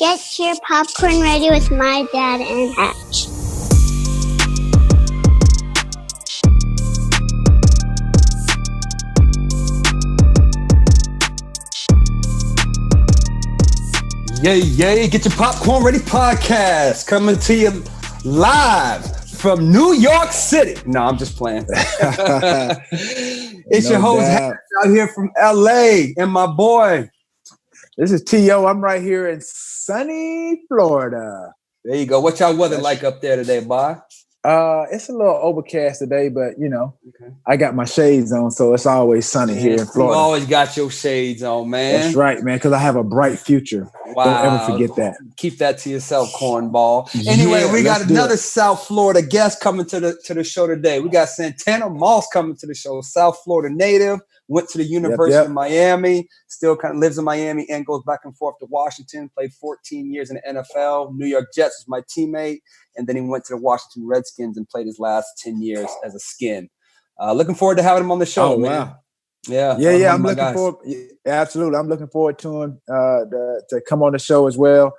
Get your popcorn ready with my dad and Hatch. Yay, Get Your Popcorn Ready podcast coming to you live from New York City. No, I'm just playing. It's your host Hatch out here from LA and my boy. This is T.O. I'm right here in sunny Florida. There you go. What y'all weather like up there today, boy? It's a little overcast today, but I got my shades on, so it's always sunny here in Florida. You always got your shades on, man. That's right, man, because I have a bright future. Wow. Don't ever forget that. Keep that to yourself, cornball. Anyway, we got another South Florida guest coming to the show today. We got Santana Moss coming to the show. South Florida native, went to the University of Miami, still kind of lives in Miami and goes back and forth to Washington, played 14 years in the NFL. New York Jets was my teammate. And then he went to the Washington Redskins and played his last 10 years as a skin. Looking forward to having him on the show. Oh, man. Wow. Yeah. I'm looking forward. Absolutely. I'm looking forward to him to come on the show as well.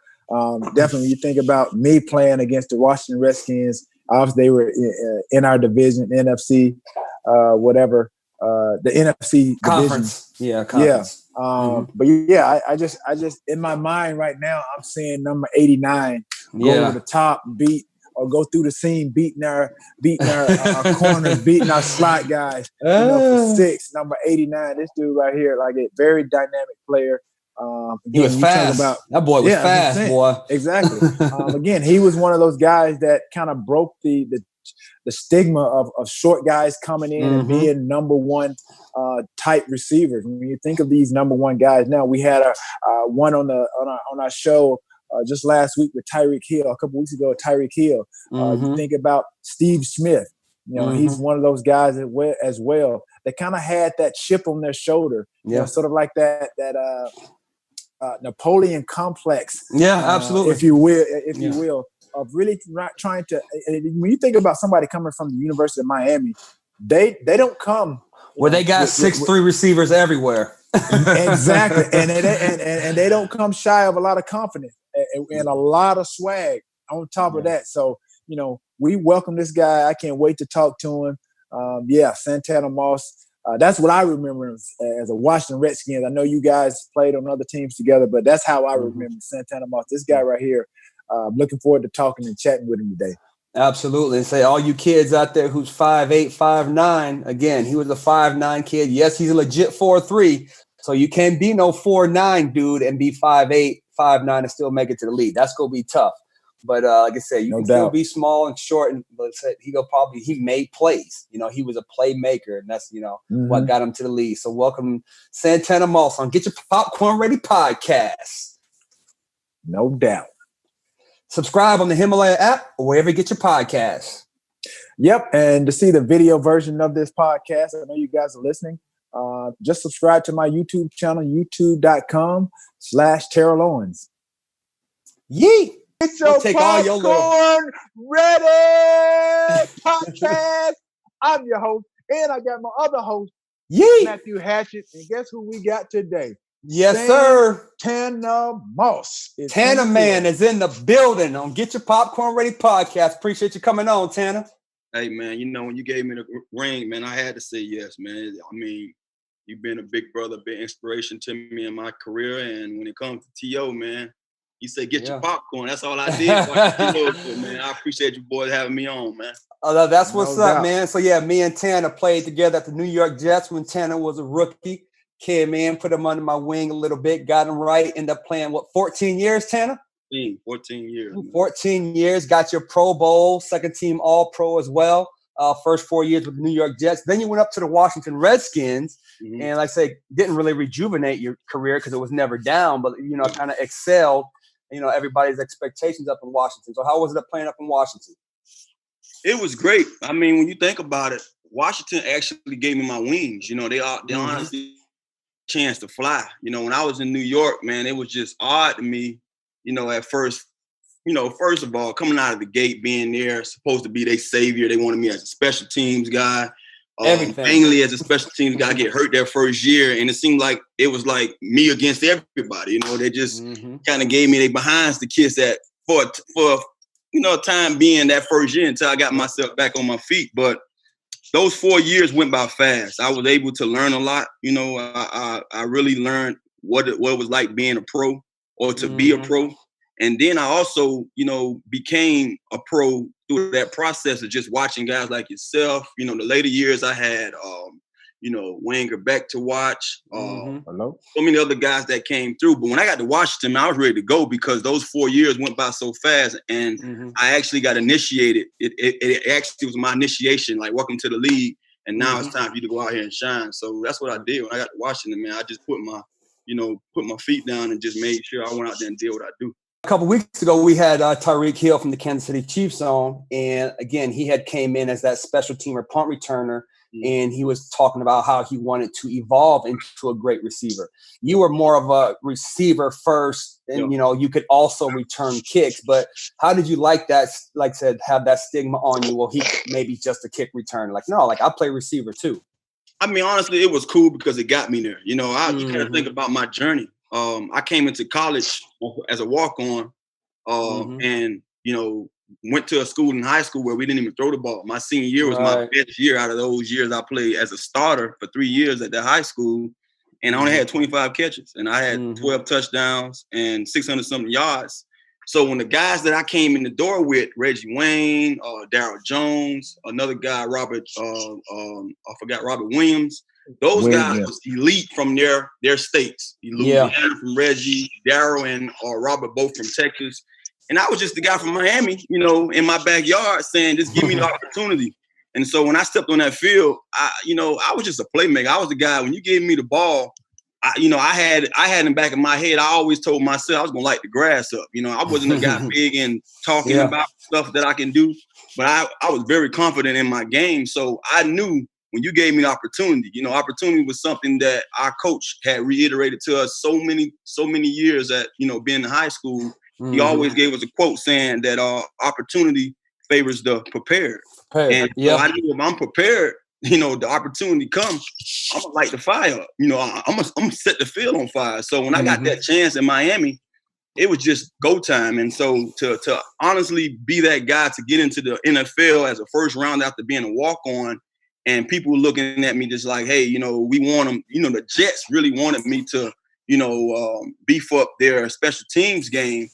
Definitely, when you think about me playing against the Washington Redskins, obviously they were in our division, NFC, the NFC conference. Division. Conference. But I just in my mind right now, I'm seeing number 89 go over the top, go through the seam, beating our corners, beating our slot guys. For 6, number 89. This dude right here, like a very dynamic player. He was fast. That boy was fast, boy. Exactly. Again, he was one of those guys that kind of broke the stigma of short guys coming in and being number one type receivers. When you think of these number one guys, now we had one on our show just last week with Tyreek Hill. A couple weeks ago, Tyreek Hill. You think about Steve Smith. He's one of those guys as well. They kind of had that chip on their shoulder. Sort of like that Napoleon complex. Absolutely. If you will, of really trying to. When you think about somebody coming from the University of Miami, they don't come. Well, they got 6'3" receivers everywhere. Exactly, and they don't come shy of a lot of confidence and a lot of swag on top of that. So we welcome this guy. I can't wait to talk to him. Santana Moss. That's what I remember as a Washington Redskins. I know you guys played on other teams together, but that's how I remember Santana Moss. This guy right here. I'm looking forward to talking and chatting with him today. Absolutely. And say all you kids out there who's 5'8", 5'9", again, he was a 5'9" kid. Yes, he's a legit 4'3", so you can't be no 4'9" dude and be 5'8", 5'9" and still make it to the league. That's going to be tough. But like I said, you can still be small and short. And he made plays. He was a playmaker, and that's what got him to the league. So welcome Santana Moss on Get Your Popcorn Ready podcast. No doubt. Subscribe on the Himalaya app or wherever you get your podcasts. Yep, and to see the video version of this podcast, I know you guys are listening. Just subscribe to my YouTube channel, youtube.com/Terrell Owens. Yee! Get your popcorn ready podcast. I'm your host, and I got my other host, Matthew Hatchett. And guess who we got today? Yes, sir. Santana Moss. Tana Man is in the building on Get Your Popcorn Ready podcast. Appreciate you coming on, Tana. Hey, man, when you gave me the ring, man, I had to say yes, man. I mean, you've been a big brother, big inspiration to me in my career. And when it comes to T.O., man, he said, get your popcorn. That's all I did. Man, I appreciate you boys having me on, man. Oh, that's what's up, man. So, me and Tana played together at the New York Jets when Tana was a rookie. Came in, put him under my wing a little bit, got him right, ended up playing, 14 years, Tana? 14 years. 14 years, got your Pro Bowl, second team All-Pro as well. First 4 years with the New York Jets. Then you went up to the Washington Redskins, and like I say, didn't really rejuvenate your career because it was never down, but, kind of excelled, everybody's expectations up in Washington. So how was it playing up in Washington? It was great. I mean, when you think about it, Washington actually gave me my wings. They honestly chance to fly. When I was in New York, man, it was just odd to me, at first, first of all, coming out of the gate, being there, supposed to be their savior. They wanted me as a special teams guy. mainly as a special teams guy, get hurt their first year, and it seemed like it was like me against everybody. You know, they just kind of gave me their behinds to kiss at for time being that first year until I got myself back on my feet. But those 4 years went by fast. I was able to learn a lot. You know, I really learned what it was like being a pro or to be a pro. And then I also, became a pro through that process of just watching guys like yourself. You know, the later years I had, Wayne Beck to watch. So many other guys that came through. But when I got to Washington, I was ready to go because those 4 years went by so fast. And I actually got initiated. It actually was my initiation, like, welcome to the league. And now it's time for you to go out here and shine. So that's what I did when I got to Washington, man. I just put my feet down and just made sure I went out there and did what I do. A couple weeks ago, we had Tyreek Hill from the Kansas City Chiefs on. And again, he had came in as that special teamer punt returner. And he was talking about how he wanted to evolve into a great receiver. You were more of a receiver first, and you could also return kicks. But how did you like that? Like I said, have that stigma on you? Well, he maybe just a kick returner. Like, no, like I play receiver too. I mean, honestly, it was cool because it got me there. You know, I kind of think about my journey. I came into college as a walk-on, and went to a school in high school where we didn't even throw the ball. My senior year was my best year out of those years I played as a starter for 3 years at that high school. And I only had 25 catches and I had 12 touchdowns and 600-something yards. So when the guys that I came in the door with, Reggie Wayne, Darryl Jones, another guy, Robert Williams, those guys was elite from their states. Louisiana from Reggie, Darryl and Robert, both from Texas. And I was just the guy from Miami, in my backyard saying, just give me the opportunity. And so when I stepped on that field, I was just a playmaker. I was the guy, when you gave me the ball, I had in the back of my head, I always told myself I was going to light the grass up. I wasn't a guy big in talking about stuff that I can do, but I was very confident in my game. So I knew when you gave me the opportunity, opportunity was something that our coach had reiterated to us so many years at, being in high school. He always gave us a quote saying that opportunity favors the prepared. And so I knew if I'm prepared, the opportunity comes, I'm going to light the fire up. I'm going to set the field on fire. So when I got that chance in Miami, it was just go time. And so to honestly be that guy to get into the NFL as a first round after being a walk-on, and people were looking at me just like, hey, we want them. The Jets really wanted me to, beef up their special teams game.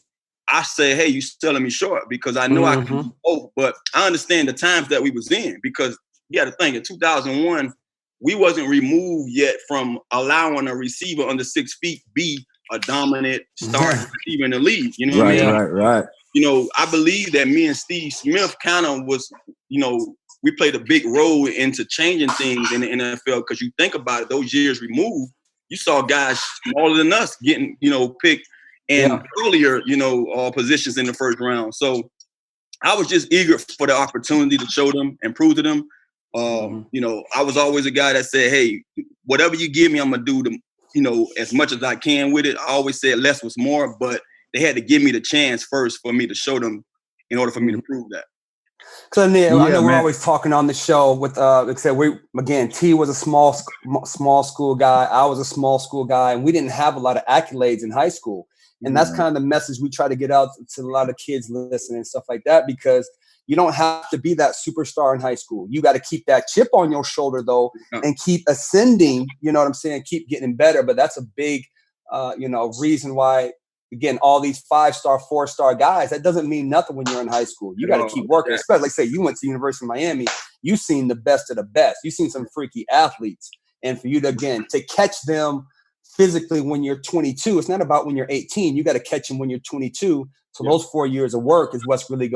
I say, hey, you selling me short because I know I can do both. But I understand the times that we was in because you got to think in 2001, we wasn't removed yet from allowing a receiver under 6 feet be a dominant starting receiver in the league. You know what I mean? Right. I believe that me and Steve Smith kind of was, we played a big role into changing things in the NFL because you think about it, those years removed, you saw guys smaller than us getting, picked and earlier, positions in the first round. So I was just eager for the opportunity to show them and prove to them. I was always a guy that said, hey, whatever you give me, I'm going to do as much as I can with it. I always said less was more, but they had to give me the chance first for me to show them in order for me to prove that. Because I know we're always talking on the show with, except T was a small school guy. I was a small school guy, and we didn't have a lot of accolades in high school. And that's kind of the message we try to get out to a lot of kids listening and stuff like that, because you don't have to be that superstar in high school. You got to keep that chip on your shoulder, though, and keep ascending, you know what I'm saying, keep getting better. But that's a big, reason why, again, all these 5-star, 4-star guys, that doesn't mean nothing when you're in high school. You got to keep working, especially, like say, you went to the University of Miami. You've seen the best of the best. You've seen some freaky athletes. And for you to, again, to catch them physically when you're 22, it's not about when you're 18. You got to catch them when you're 22. So those 4 years of work is what's really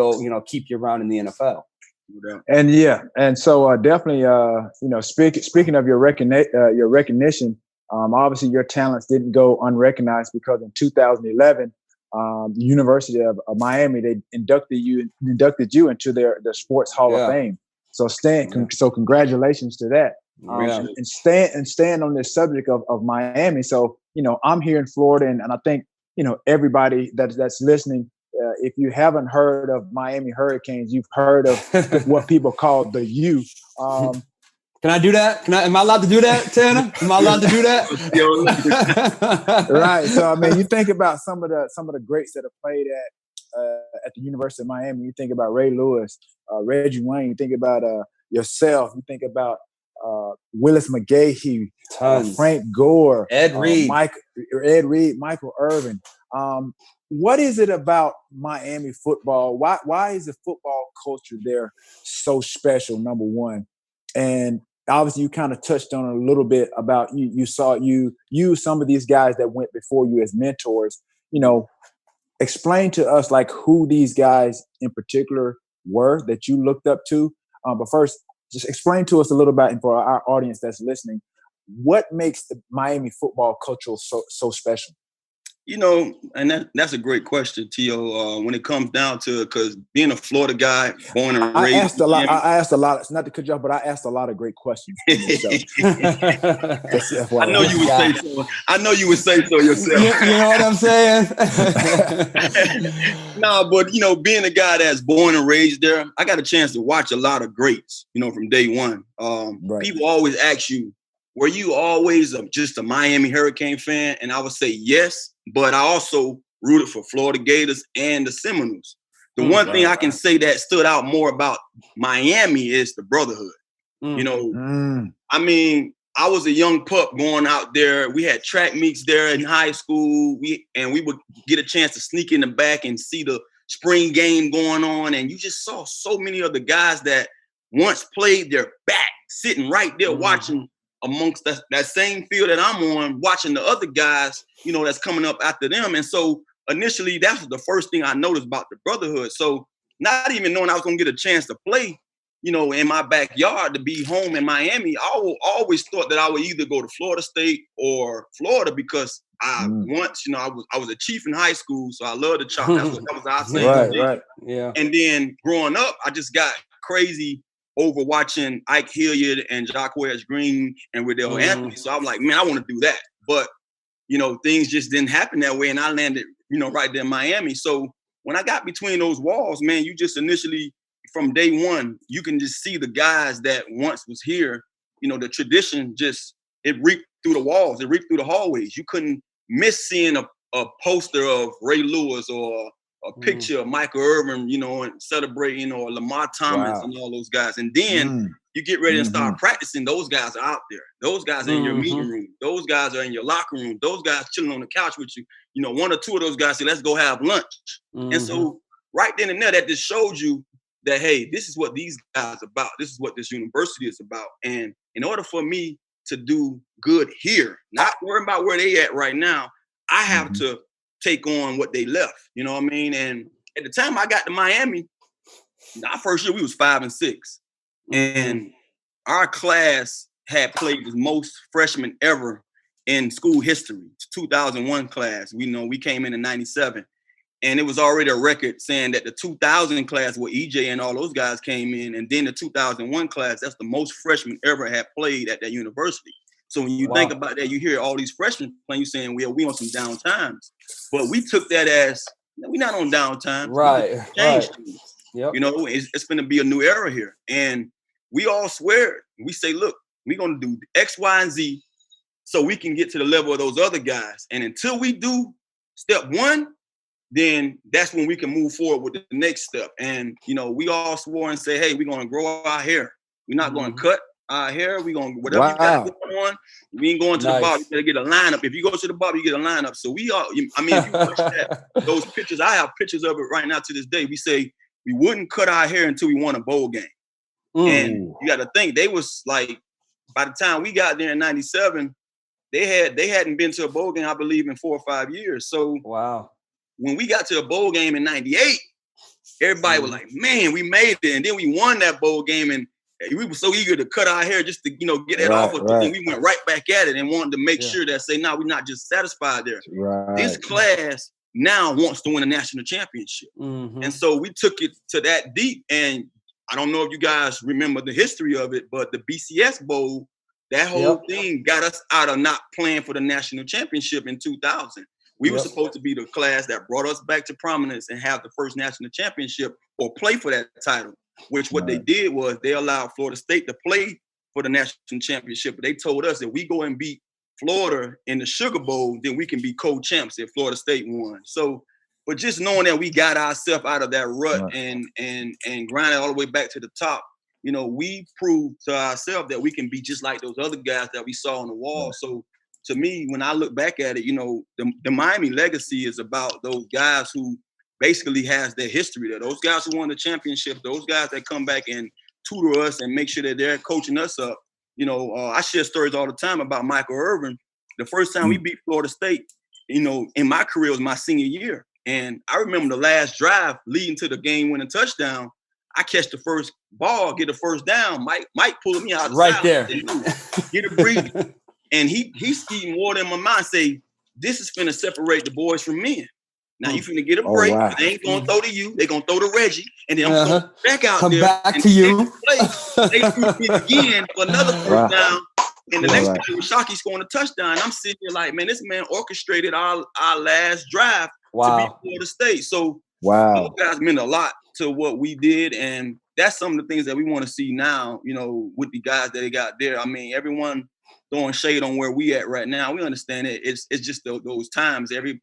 keep you around in the NFL. And so definitely, speaking of your recognition, obviously your talents didn't go unrecognized because in 2011, the University of Miami, they inducted you into their Sports Hall of Fame. So so congratulations to that. And staying on this subject of Miami. So, I'm here in Florida and I think, everybody that's listening, if you haven't heard of Miami Hurricanes, you've heard of what people call the U. Can I do that? Am I allowed to do that, Tanner? Am I allowed to do that? Right. So I mean, you think about some of the greats that have played at the University of Miami. You think about Ray Lewis, Reggie Wayne. You think about yourself. You think about Willis McGahee, Frank Gore, Ed Reed, Michael Irvin. What is it about Miami football? Why is the football culture there so special? Number one, and obviously you kind of touched on it a little bit about you saw some of these guys that went before you as mentors. Explain to us like who these guys in particular were that you looked up to. But first, just explain to us a little bit, and for our audience that's listening, what makes the Miami football culture so special? And that's a great question, T.O. When it comes down to it, because being a Florida guy, born and raised. I asked a lot, not to cut you off, but I asked a lot of great questions. I know you would say so. I know you would say so yourself. You know what I'm saying? No, but being a guy that's born and raised there, I got a chance to watch a lot of greats, from day one. Right. People always ask you, were you always just a Miami Hurricane fan? And I would say yes, but I also rooted for Florida Gators and the Seminoles. The one thing I can say that stood out more about Miami is the brotherhood. I mean, I was a young pup going out there. We had track meets there in high school. We would get a chance to sneak in the back and see the spring game going on. And you just saw so many of the guys that once played their back sitting right there watching amongst that same field that I'm on, watching the other guys, that's coming up after them. And so initially, that was the first thing I noticed about the brotherhood. So not even knowing I was going to get a chance to play, in my backyard, to be home in Miami, I always thought that I would either go to Florida State or Florida because I was a chief in high school, so I loved the chop. That was our thing. Right. Yeah. And then growing up, I just got crazy over watching Ike Hilliard and Jacquez Green and Riddell Anthony. So I'm like, man, I want to do that. But, things just didn't happen that way. And I landed, right there in Miami. So when I got between those walls, man, you just initially, from day one, you can just see the guys that once was here, the tradition it reeked through the walls. It reeked through the hallways. You couldn't miss seeing a poster of Ray Lewis or a picture of Michael Irvin, and celebrating, or Lamar Thomas and all those guys. And then you get ready to start practicing. Those guys are out there. Those guys are in your meeting room. Those guys are in your locker room. Those guys chilling on the couch with you. One or two of those guys say, let's go have lunch. And so right then and there, that just showed you that, hey, this is what these guys are about. This is what this university is about. And in order for me to do good here, not worrying about where they at right now, I have to take on what they left. You know what I mean? And at the time I got to Miami, our first year we was 5-6. And our class had played the most freshmen ever in school history. 2001 class. We came in 97. And it was already a record saying that the 2000 class where EJ and all those guys came in, and then the 2001 class, that's the most freshmen ever had played at that university. So when you think about that, you hear all these freshmen playing, you saying, well, we on some down times. But we took that as, we're not on down times. Right. Yep. It's going to be a new era here. And we all swear, we say, look, we're going to do X, Y, and Z so we can get to the level of those other guys. And until we do step one, then that's when we can move forward with the next step. And, we all swore and say, hey, we're going to grow our hair. We're not going to cut our hair. We're going to, whatever you got going on, we ain't going to the bar. You got to get a lineup. If you go to the bar, you get a lineup. So we all, if you watch those pictures, I have pictures of it right now to this day. We say we wouldn't cut our hair until we won a bowl game. And you got to think, they was like, by the time we got there in 97, they hadn't been to a bowl game, I believe, in 4 or 5 years. So when we got to a bowl game in 98, everybody was like, man, we made it. And then we won that bowl game, and we were so eager to cut our hair just to, get that off of us. And we went right back at it and wanted to make sure that say, no, we're not just satisfied there. This class now wants to win a national championship. And so we took it to that deep. And I don't know if you guys remember the history of it, but the BCS Bowl, that whole thing got us out of not playing for the national championship in 2000. We were supposed to be the class that brought us back to prominence and have the first national championship or play for that title, which what they did was they allowed Florida State to play for the national championship. But they told us that we go and beat Florida in the Sugar Bowl, then we can be co-champs if Florida State won. So, but just knowing that we got ourselves out of that rut and grinded all the way back to the top, you know, we proved to ourselves that we can be just like those other guys that we saw on the wall. So to me, when I look back at it, you know, the Miami legacy is about those guys who basically has their history there. Those guys who won the championship, those guys that come back and tutor us and make sure that they're coaching us up. You know, I share stories all the time about Michael Irvin. The first time we beat Florida State, you know, in my career was my senior year. And I remember the last drive leading to the game-winning touchdown. I catch the first ball, get the first down. Mike pulling me out the right there. Get a breather. And he's even more than my mind say, this is finna separate the boys from men. Now you finna get a break. Oh, wow. They ain't gonna throw to you. They gonna throw to Reggie. And then I'm going back out come there. Come back to you. They threw me again for another first down. And the next time Shockey scoring a touchdown. I'm sitting here like, man, this man orchestrated our last drive to beat Florida State. So those guys meant a lot to what we did. And that's some of the things that we want to see now, you know, with the guys that they got there. I mean, everyone throwing shade on where we at right now. We understand it. It's just those times. To me,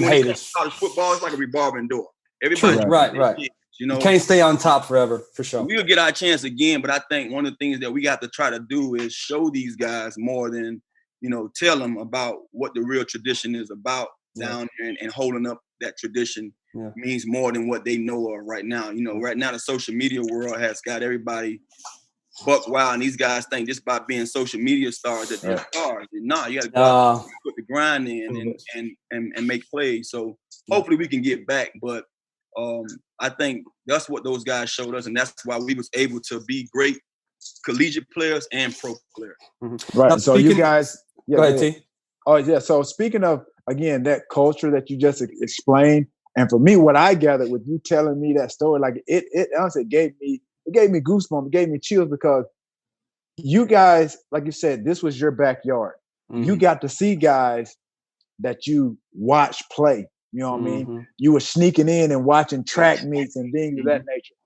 when it comes to college football, it's like a revolving door. Everybody, right. You know, you can't stay on top forever, for sure. We'll get our chance again, but I think one of the things that we got to try to do is show these guys more than, you know, tell them about what the real tradition is about down there, and holding up that tradition means more than what they know of right now. You know, right now the social media world has got everybody buck wild, and these guys think just by being social media stars that they're stars. Nah, you got to go out and put the grind in and make plays. So hopefully we can get back, but I think that's what those guys showed us, and that's why we was able to be great collegiate players and pro players. Right. Now, so you guys, go ahead, T. Oh yeah. So speaking of, again, that culture that you just explained, and for me, what I gathered with you telling me that story, like it honestly gave me goosebumps, it gave me chills, because you guys, like you said, this was your backyard. You got to see guys that you watch play. You know what I mean? You were sneaking in and watching track meets and things of that nature.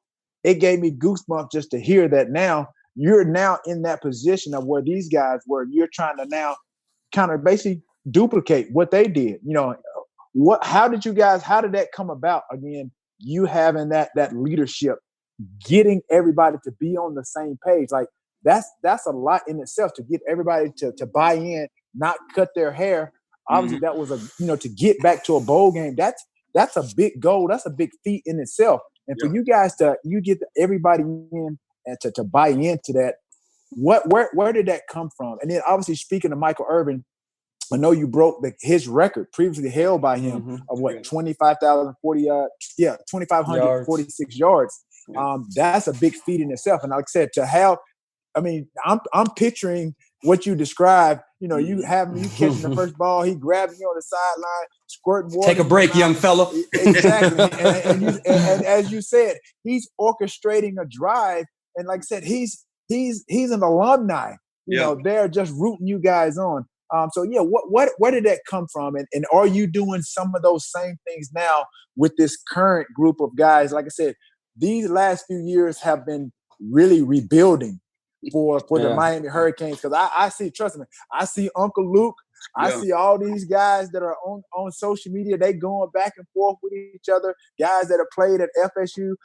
It gave me goosebumps just to hear that now you're now in that position of where these guys were. You're trying to now kind of basically duplicate what they did. You know, how did that come about? Again, you having that leadership, getting everybody to be on the same page. Like that's a lot in itself, to get everybody to buy in, not cut their hair. Obviously, that was to get back to a bowl game. That's a big goal. That's a big feat in itself. And for you guys you get everybody in and to buy into that. Where did that come from? And then obviously, speaking of Michael Irvin, I know you broke his record previously held by him of 2,546 yards. That's a big feat in itself. And like I said, to have, I mean, I'm picturing what you described. You know, you catching the first ball, he grabbing you on the sideline, squirting water. Take a break, young fella. Exactly. and as you said, he's orchestrating a drive. And like I said, he's an alumni. You know, they're just rooting you guys on. Where did that come from? And are you doing some of those same things now with this current group of guys? Like I said, these last few years have been really rebuilding for the Miami Hurricanes. Because I see, trust me, I see Uncle Luke. I see all these guys that are on social media. They going back and forth with each other. Guys that have played at FSU,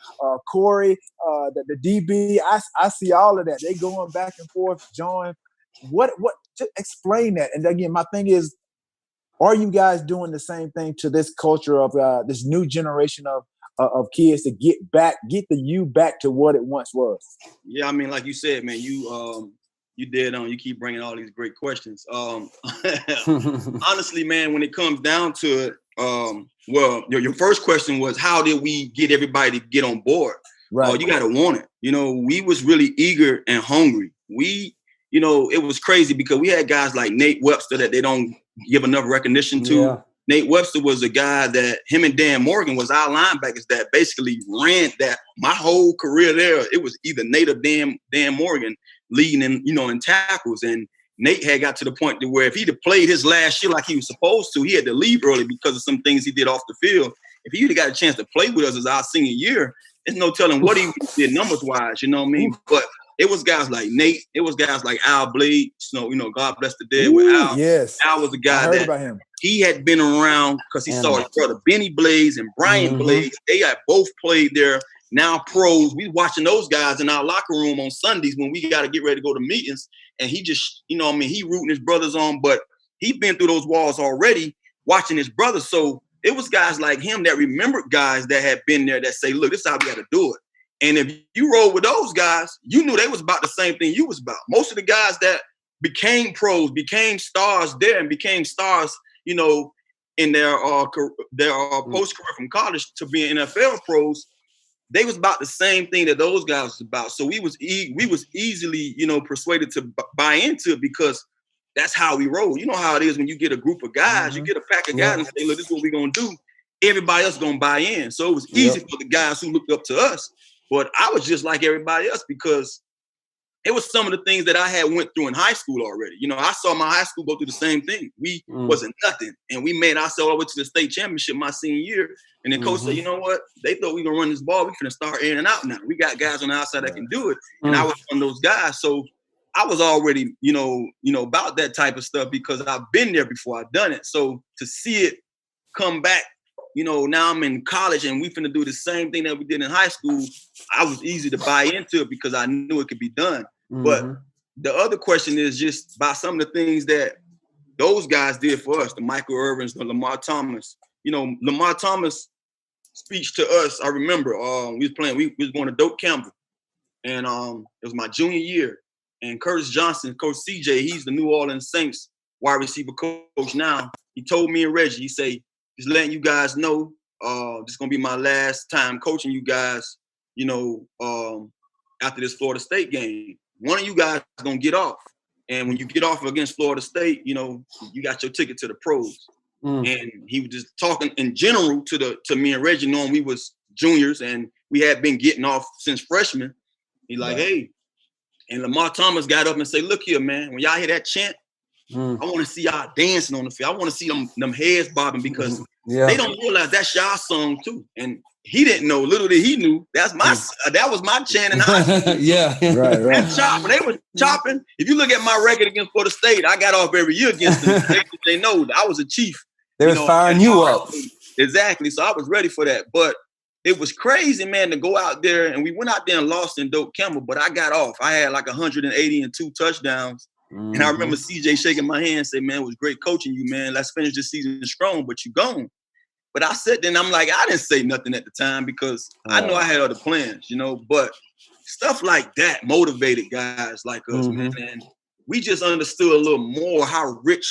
Corey, the DB. I see all of that. They going back and forth. John, what? Just explain that. And again, my thing is, are you guys doing the same thing to this culture of this new generation of kids to get the U back to what it once was? Yeah, I mean, like you said, man, you dead on. You keep bringing all these great questions. Honestly, man, when it comes down to it, your first question was, how did we get everybody to get on board? Right. You got to want it. You know, we was really eager and hungry. You know, it was crazy because we had guys like Nate Webster that they don't give enough recognition to. Yeah. Nate Webster was a guy that him and Dan Morgan was our linebackers that basically ran that. My whole career there, it was either Nate or Dan Morgan leading in tackles. And Nate had got to the point to where if he'd have played his last year like he was supposed to, he had to leave early because of some things he did off the field. If he'd have got a chance to play with us as our senior year, there's no telling what he did numbers wise, you know what I mean? But it was guys like Nate. It was guys like Al Blade. You know, God bless the dead with Al. Yes. Al was a guy I heard that about him. he had been around because he saw his brother Benny Blades and Brian Blades. They had both played there. Now pros. We watching those guys in our locker room on Sundays when we got to get ready to go to meetings. And he just, you know, I mean, he rooting his brothers on, but he been through those walls already watching his brothers. So it was guys like him that remembered guys that had been there that say, look, this is how we got to do it. And if you roll with those guys, you knew they was about the same thing you was about. Most of the guys that became pros, became stars there and became stars, you know, in their post-career from college to being NFL pros, they was about the same thing that those guys was about. So we was easily, you know, persuaded to buy into it because that's how we roll. You know how it is when you get a group of guys, you get a pack of guys and say, look, this is what we're going to do. Everybody else going to buy in. So it was easy for the guys who looked up to us. But I was just like everybody else because it was some of the things that I had went through in high school already. You know, I saw my high school go through the same thing. We wasn't nothing. And we made ourselves over to the state championship my senior year. And then coach said, you know what? They thought we were going to run this ball. We finna start in and out now. We got guys on the outside that can do it. And I was one of those guys. So I was already, you know, about that type of stuff because I've been there before. I've done it. So to see it come back, you know, now I'm in college and we finna do the same thing that we did in high school. I was easy to buy into it because I knew it could be done. But the other question is just by some of the things that those guys did for us, the Michael Irvins, the Lamar Thomas. You know, Lamar Thomas' speech to us, I remember we was going to Doak Campbell. And it was my junior year. And Curtis Johnson, Coach CJ, he's the New Orleans Saints wide receiver coach now. He told me and Reggie, he say, just letting you guys know, this is going to be my last time coaching you guys, you know, after this Florida State game. One of you guys is going to get off. And when you get off against Florida State, you know, you got your ticket to the pros. And he was just talking in general to me and Reggie, knowing we was juniors and we had been getting off since freshmen. He like, hey, and Lamar Thomas got up and say, look here, man, when y'all hear that chant, I want to see y'all dancing on the field. I want to see them heads bobbing because they don't realize that's y'all song too. And he didn't know. Little did he knew that was my chant. And right. Chopping. They was chopping. If you look at my record against Florida State, I got off every year against them. They know I was a chief. They was firing you up. Exactly. So I was ready for that. But it was crazy, man, to go out there. And we went out there and lost in Doak Campbell, but I got off. I had like 180 and 2 touchdowns. And I remember CJ shaking my hand and saying, man, it was great coaching you, man. Let's finish this season strong, but you gone. But I said, then I'm like, I didn't say nothing at the time because I know I had other plans, you know, but stuff like that motivated guys like us, man. And we just understood a little more how rich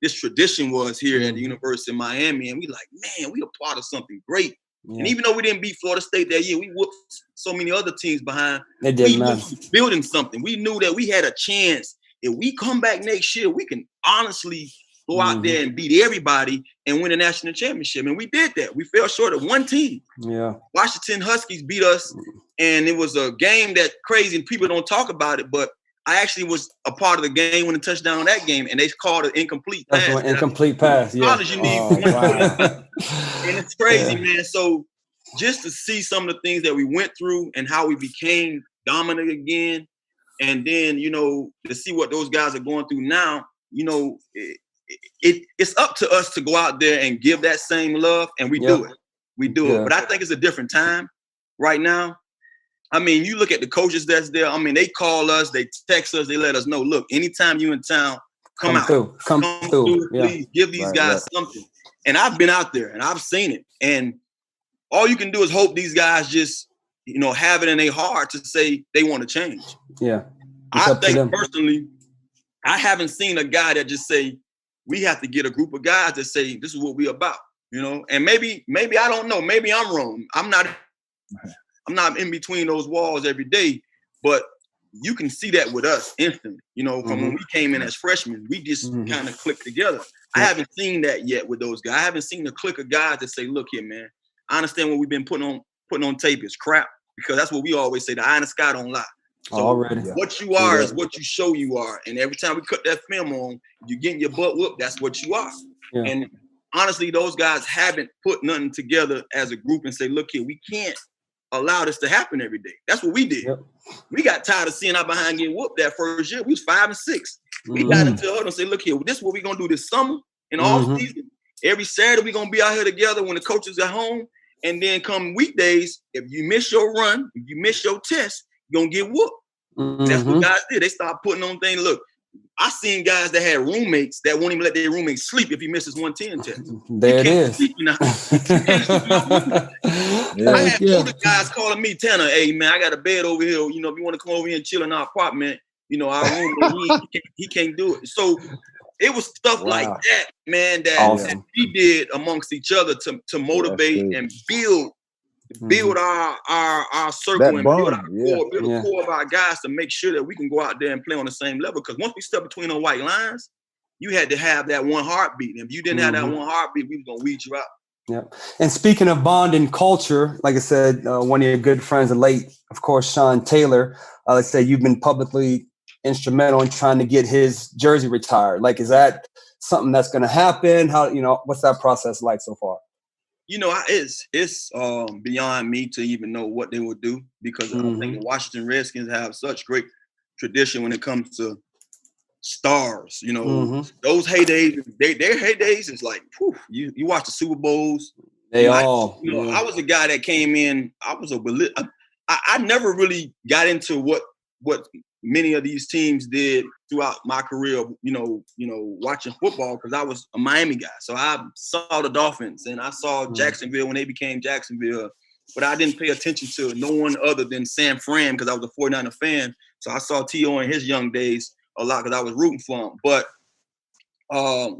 this tradition was here at the University of Miami. And we like, man, we a part of something great. And even though we didn't beat Florida State that year, we whooped so many other teams behind. It didn't matter. We were building something. We knew that we had a chance. If we come back next year, we can honestly go out there and beat everybody and win a national championship. And we did that. We fell short of one team. Yeah. Washington Huskies beat us. And it was a game that crazy and people don't talk about it, but I actually was a part of the game when the touchdown on that game, and they called an incomplete pass. That's an incomplete pass, yeah. You need and it's crazy, man. So just to see some of the things that we went through and how we became dominant again, and then, you know, to see what those guys are going through now, you know, it's up to us to go out there and give that same love, and we do it. We do it. But I think it's a different time right now. I mean, you look at the coaches that's there. I mean, they call us, they text us, they let us know, look, anytime you in town, come out. Come through. Please give these guys something. And I've been out there and I've seen it. And all you can do is hope these guys just, you know, have it in their heart to say they want to change. Yeah. I think personally, I haven't seen a guy that just say, we have to get a group of guys that say, this is what we're about, you know? And maybe I don't know. Maybe I'm wrong. I'm not in between those walls every day, but you can see that with us instantly. You know, from when we came in as freshmen, we just kind of clicked together. I haven't seen that yet with those guys. I haven't seen the clique of guys that say, look here, man, I understand what we've been putting on tape is crap, because that's what we always say, the eye in the sky don't lie. So what you are is what you show you are. And every time we cut that film on, you're getting your butt whooped, that's what you are. Yeah. And honestly, those guys haven't put nothing together as a group and say, look here, we can't allow this to happen every day. That's what we did. Yep. We got tired of seeing our behind getting whooped that first year. We was 5 and 6. We got into the huddle and said, look here, this is what we're going to do this summer and off season. Every Saturday, we're going to be out here together when the coaches are home. And then come weekdays, if you miss your run, if you miss your test, you're going to get whooped. That's what guys did. They started putting on things. Look, I seen guys that had roommates that won't even let their roommates sleep if he misses 110 test. There it is. I had older guys calling me, Tanner, hey, man, I got a bed over here. You know, if you want to come over here and chill in our apartment, you know, our room, he can't do it. So it was stuff like that, man, that we did amongst each other to motivate and build our circle and build our core, build the core of our guys to make sure that we can go out there and play on the same level. Because once we step between those white lines, you had to have that one heartbeat. And if you didn't have that one heartbeat, we were gonna weed you out. Yep. And speaking of bond and culture, like I said, one of your good friends, the late, of course, Sean Taylor. Let's say you've been publicly instrumental in trying to get his jersey retired. Like, is that something that's going to happen? How, you know, what's that process like so far? You know, it's beyond me to even know what they would do, because I think the Washington Redskins have such great tradition when it comes to stars. You know, those heydays, their heydays is like, whew, you watch the Super Bowls. They I was a guy that came in. I never really got into what many of these teams did throughout my career, you know, watching football, because I was a Miami guy. So I saw the Dolphins and I saw Jacksonville when they became Jacksonville, but I didn't pay attention to no one other than San Fran because I was a 49er fan. So I saw T.O. in his young days a lot because I was rooting for him. But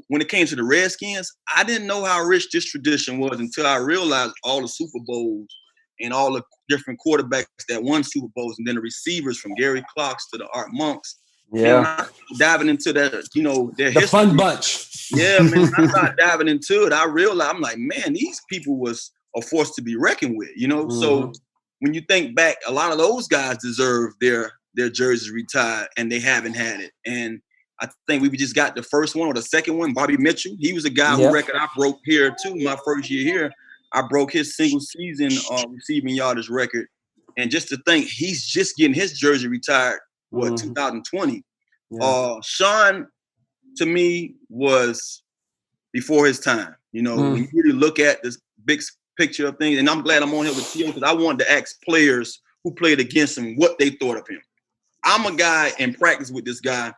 when it came to the Redskins, I didn't know how rich this tradition was until I realized all the Super Bowls and all the different quarterbacks that won Super Bowls, and then the receivers from Gary Clarks to the Art Monks. Yeah. And I diving into that, you know, their history. Fun bunch. Yeah, man. I started diving into it. I realized, I'm like, man, these people was a force to be reckoned with, you know? So when you think back, a lot of those guys deserve their jerseys retired, and they haven't had it. And I think we just got the first one or the second one, Bobby Mitchell. He was a guy who record I broke here too, my first year here. I broke his single season receiving yardage record. And just to think, he's just getting his jersey retired, 2020. Yeah. Sean, to me, was before his time. You know, when you really look at this big picture of things, and I'm glad I'm on here with T.O. because I wanted to ask players who played against him what they thought of him. I'm a guy in practice with this guy,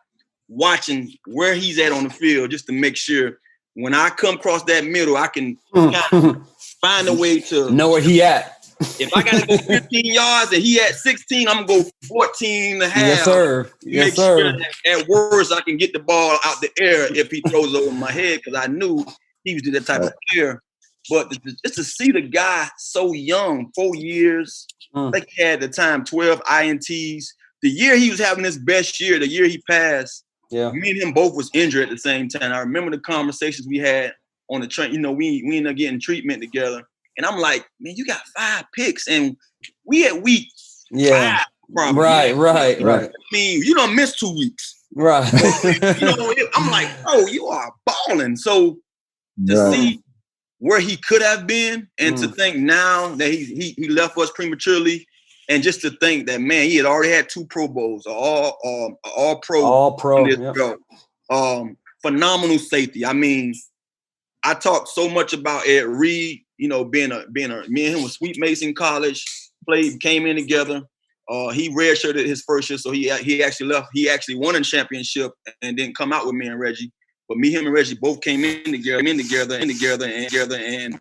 watching where he's at on the field just to make sure when I come across that middle, I can kind of find a way to know where he at. If I got to go 15 yards and he at 16, I'm going to go 14 and a half. Yes, sir. Make sure that at worst I can get the ball out the air if he throws over my head, because I knew he was that type of player. But just to see the guy so young, 4 years, I think he had at the time 12 INTs. The year he was having his best year, the year he passed, me and him both was injured at the same time. I remember the conversations we had on the train. You know, we ended up getting treatment together. And I'm like, man, you got 5 picks, and we at week 5, probably. Right. I mean, you don't miss 2 weeks. Right. You know, I'm like, oh, you are balling. So to see where he could have been, and to think now that he left us prematurely, and just to think that, man, he had already had 2 Pro Bowls, all pro. Phenomenal safety. I mean, I talked so much about Ed Reed. You know, being me and him was Sweet Mason College, came in together. He redshirted his first year, so he actually left. He actually won a championship and didn't come out with me and Reggie. But him and Reggie both came in together, and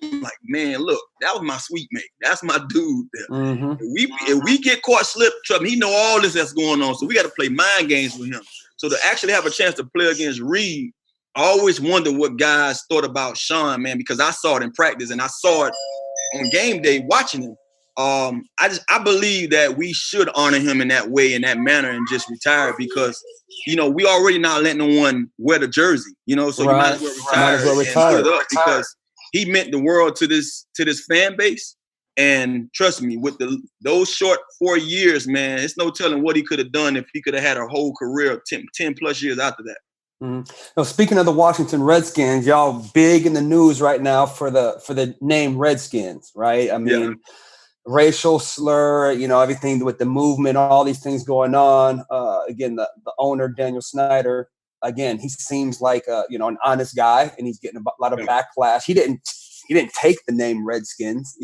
I'm like, man, look, that was my sweet mate. That's my dude. If we get caught slip, trust me, he know all this that's going on. So we got to play mind games with him. So to actually have a chance to play against Reed, I always wondered what guys thought about Sean, man, because I saw it in practice and I saw it on game day watching him. I believe that we should honor him in that way, in that manner, and just retire, because, you know, we already not letting no one wear the jersey, you know, so you might as well retire, because he meant the world to this fan base. And trust me, with those short 4 years, man, it's no telling what he could have done if he could have had a whole career of 10 plus years after that. Now, speaking of the Washington Redskins, y'all big in the news right now for the name Redskins, right? I mean, racial slur, everything with the movement, all these things going on. Again, the owner, Daniel Snyder, again, he seems like an honest guy, and he's getting a lot of backlash. He didn't take the name Redskins,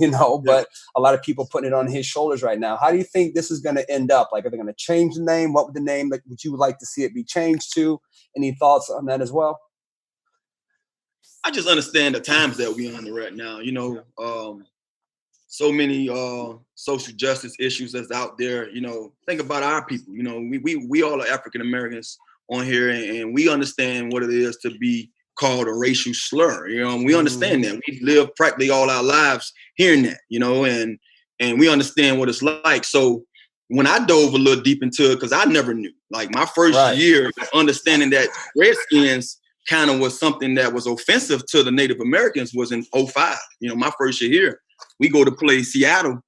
but a lot of people putting it on his shoulders right now. How do you think this is going to end up? Like, are they going to change the name? What would the name that would you like to see it be changed to? Any thoughts on that as well? I just understand the times that we're under right now. So many social justice issues that's out there. Think about our people. We all are African Americans on here, and we understand what it is to be called a racial slur. And we understand that. We live practically all our lives hearing that. And we understand what it's like. So when I dove a little deep into it, because I never knew. Like my first year, understanding that Redskins kind of was something that was offensive to the Native Americans was in 2005. My first year here. We go to play Seattle,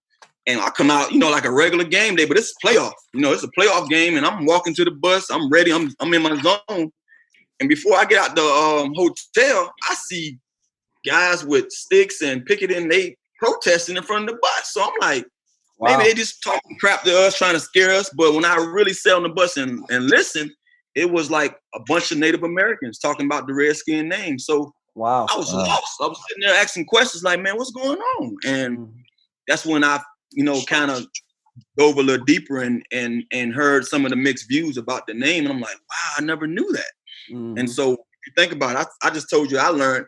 and I come out, like a regular game day, but it's a playoff. It's a playoff game, and I'm walking to the bus. I'm ready. I'm in my zone. And before I get out the hotel, I see guys with sticks and picketing, they protesting in front of the bus. So I'm like, maybe they just talking crap to us, trying to scare us. But when I really sat on the bus and listen, it was like a bunch of Native Americans talking about the Redskin name. So I was lost. I was sitting there asking questions like, man, what's going on? And that's when I, kind of dove a little deeper and heard some of the mixed views about the name. And I'm like, wow, I never knew that. And so if you think about it, I just told you I learned,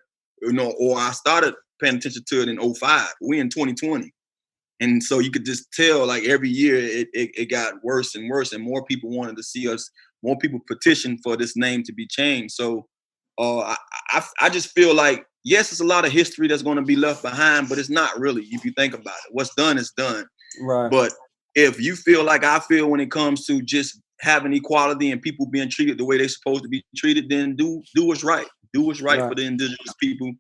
or I started paying attention to it in 2005. We in 2020. And so you could just tell, like, every year it got worse and worse, and more people wanted to see us, more people petitioned for this name to be changed. So I just feel like, yes, it's a lot of history that's going to be left behind, but it's not really, if you think about it. What's done is done. Right. But if you feel like I feel when it comes to just having equality and people being treated the way they're supposed to be treated, then do what's right. Do what's right for the indigenous people.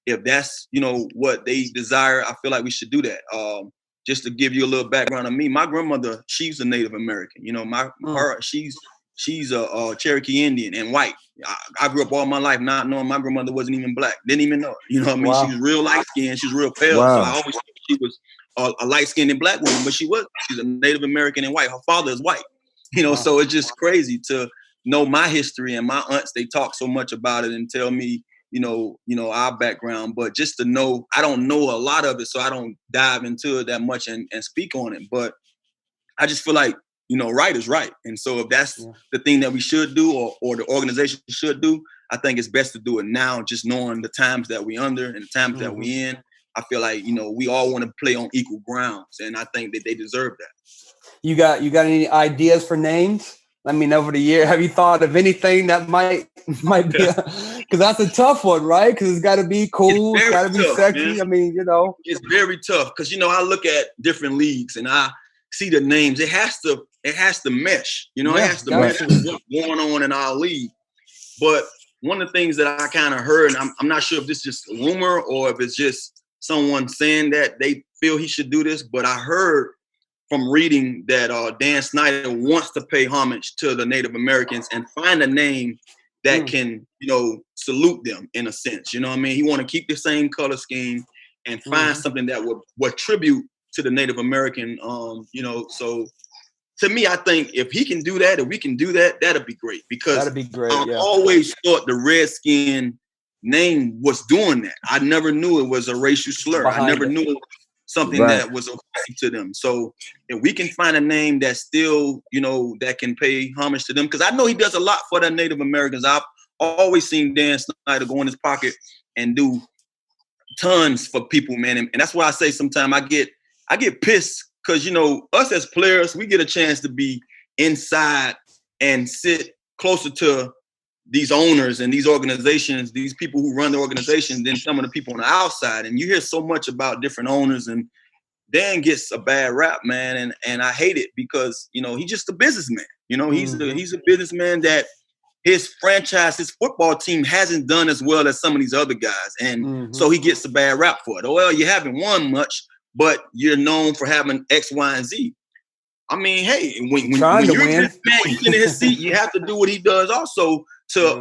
If that's, what they desire, I feel like we should do that. Just to give you a little background on me, my grandmother, she's a Native American. She's a Cherokee Indian and white. I grew up all my life not knowing my grandmother wasn't even black. Didn't even know. You know what I mean? She was real light skinned. She was real pale. So I always thought she was a light skinned black woman, but she's a Native American and white. Her father is white. So it's just crazy to know my history, and my aunts, they talk so much about it and tell me, our background, but just to know, I don't know a lot of it, so I don't dive into it that much and speak on it. But I just feel like, right is right. And so if that's the thing that we should do, or the organization should do, I think it's best to do it now, just knowing the times that we under and the times that we in. I feel like, we all want to play on equal grounds, and I think that they deserve that. You got any ideas for names? I mean, over the year, have you thought of anything that might be? Because that's a tough one, right? Because it's got to be cool, it's got to be sexy. Man. I mean, it's very tough because I look at different leagues and I see the names. It has to mesh. It has to mesh with what's going on in our league. But one of the things that I kind of heard, and I'm not sure if this is just a rumor or if it's just someone saying that they feel he should do this, but I heard from reading that Dan Snyder wants to pay homage to the Native Americans and find a name that can, salute them in a sense. You know what I mean? He want to keep the same color scheme and find something that would tribute to the Native American. So to me, I think if he can do that, if we can do that, that'd be great. Because I always thought the Redskin name was doing that. I never knew it was a racial slur. I never knew it was something that was offensive to them. So if we can find a name that still, that can pay homage to them, because I know he does a lot for the Native Americans. I've always seen Dan Snyder go in his pocket and do tons for people, man. And that's why I say sometimes I get pissed because, us as players, we get a chance to be inside and sit closer to these owners and these organizations, these people who run the organization, than some of the people on the outside. And you hear so much about different owners, and Dan gets a bad rap, man. And I hate it because, he's just a businessman. He's a businessman that his franchise, his football team hasn't done as well as some of these other guys. And so he gets a bad rap for it. Oh, well, you haven't won much, but you're known for having X, Y, and Z. I mean, hey, when you're in his seat, you have to do what he does also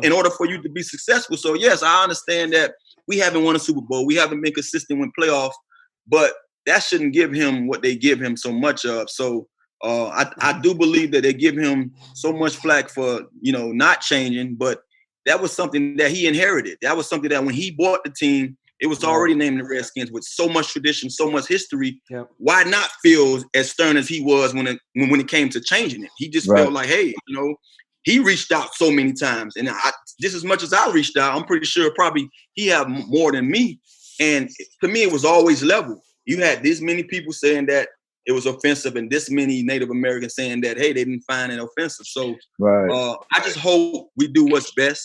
in order for you to be successful. So, yes, I understand that we haven't won a Super Bowl. We haven't been consistent with playoffs, but that shouldn't give him what they give him so much of. So I do believe that they give him so much flack for, not changing, but that was something that he inherited. That was something that when he bought the team, it was already named the Redskins with so much tradition, so much history. Yep. Why not feel as stern as he was when it came to changing it? He just felt like, hey, he reached out so many times. And just as much as I reached out, I'm pretty sure probably he had more than me. And to me, it was always level. You had this many people saying that it was offensive and this many Native Americans saying that, hey, they didn't find it offensive. So I just hope we do what's best.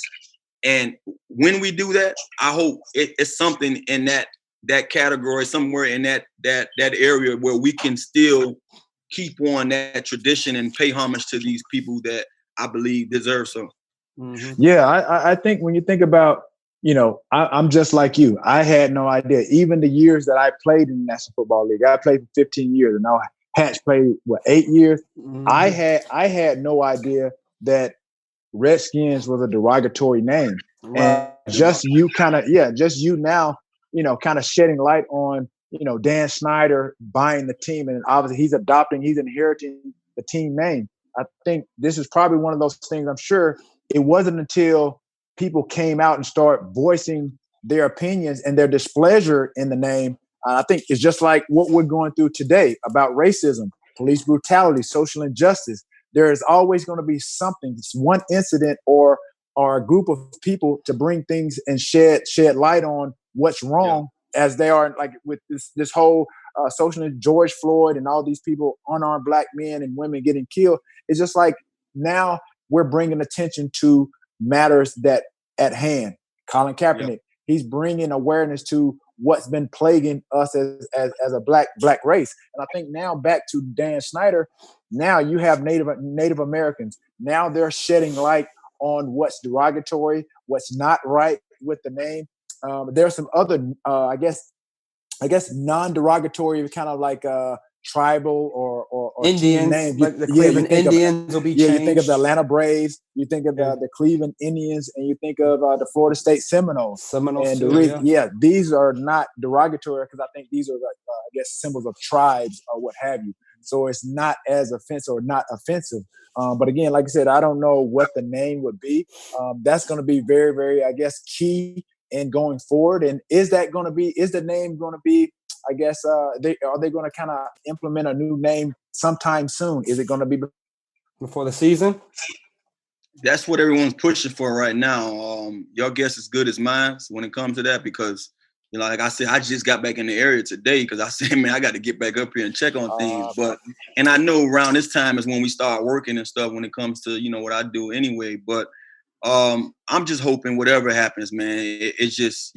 And when we do that, I hope it's something in that category, somewhere in that area where we can still keep on that tradition and pay homage to these people that I believe deserve so. Mm-hmm. Yeah, I think when you think about, I'm just like you. I had no idea. Even the years that I played in the National Football League, I played for 15 years, and now Hatch played 8 years. Mm-hmm. I had no idea that Redskins was a derogatory name. And just you now, kind of shedding light on, Dan Snyder buying the team, and obviously he's inheriting the team name. I think this is probably one of those things. I'm sure it wasn't until people came out and start voicing their opinions and their displeasure in the name. I think it's just like what we're going through today about racism, police brutality, social injustice. There is always going to be something, one incident or a group of people to bring things and shed light on what's wrong, as they are like with this whole social George Floyd and all these people, unarmed black men and women getting killed. It's just like now we're bringing attention to matters that at hand. Colin Kaepernick, he's bringing awareness to what's been plaguing us as a black race. And I think now back to Dan Snyder, now you have Native Americans. Now they're shedding light on what's derogatory, what's not right with the name. There are some other, I guess non-derogatory, kind of like tribal or Indians, name. like the Cleveland Indians will be changed. You think of the Atlanta Braves, you think of the Cleveland Indians, and you think of the Florida State Seminoles. And these are not derogatory because I think these are symbols of tribes or what have you. So it's not as offensive or not offensive. But again, like I said, I don't know what the name would be. That's going to be very, very, key in going forward. And is the name going to be, are they going to kind of implement a new name sometime soon? Is it going to be before the season? That's what everyone's pushing for right now. Your guess is good as mine when it comes to that, because like I said, I just got back in the area today because I said, man, I got to get back up here and check on things. And I know around this time is when we start working and stuff when it comes to, what I do anyway. But I'm just hoping whatever happens, man, it's just,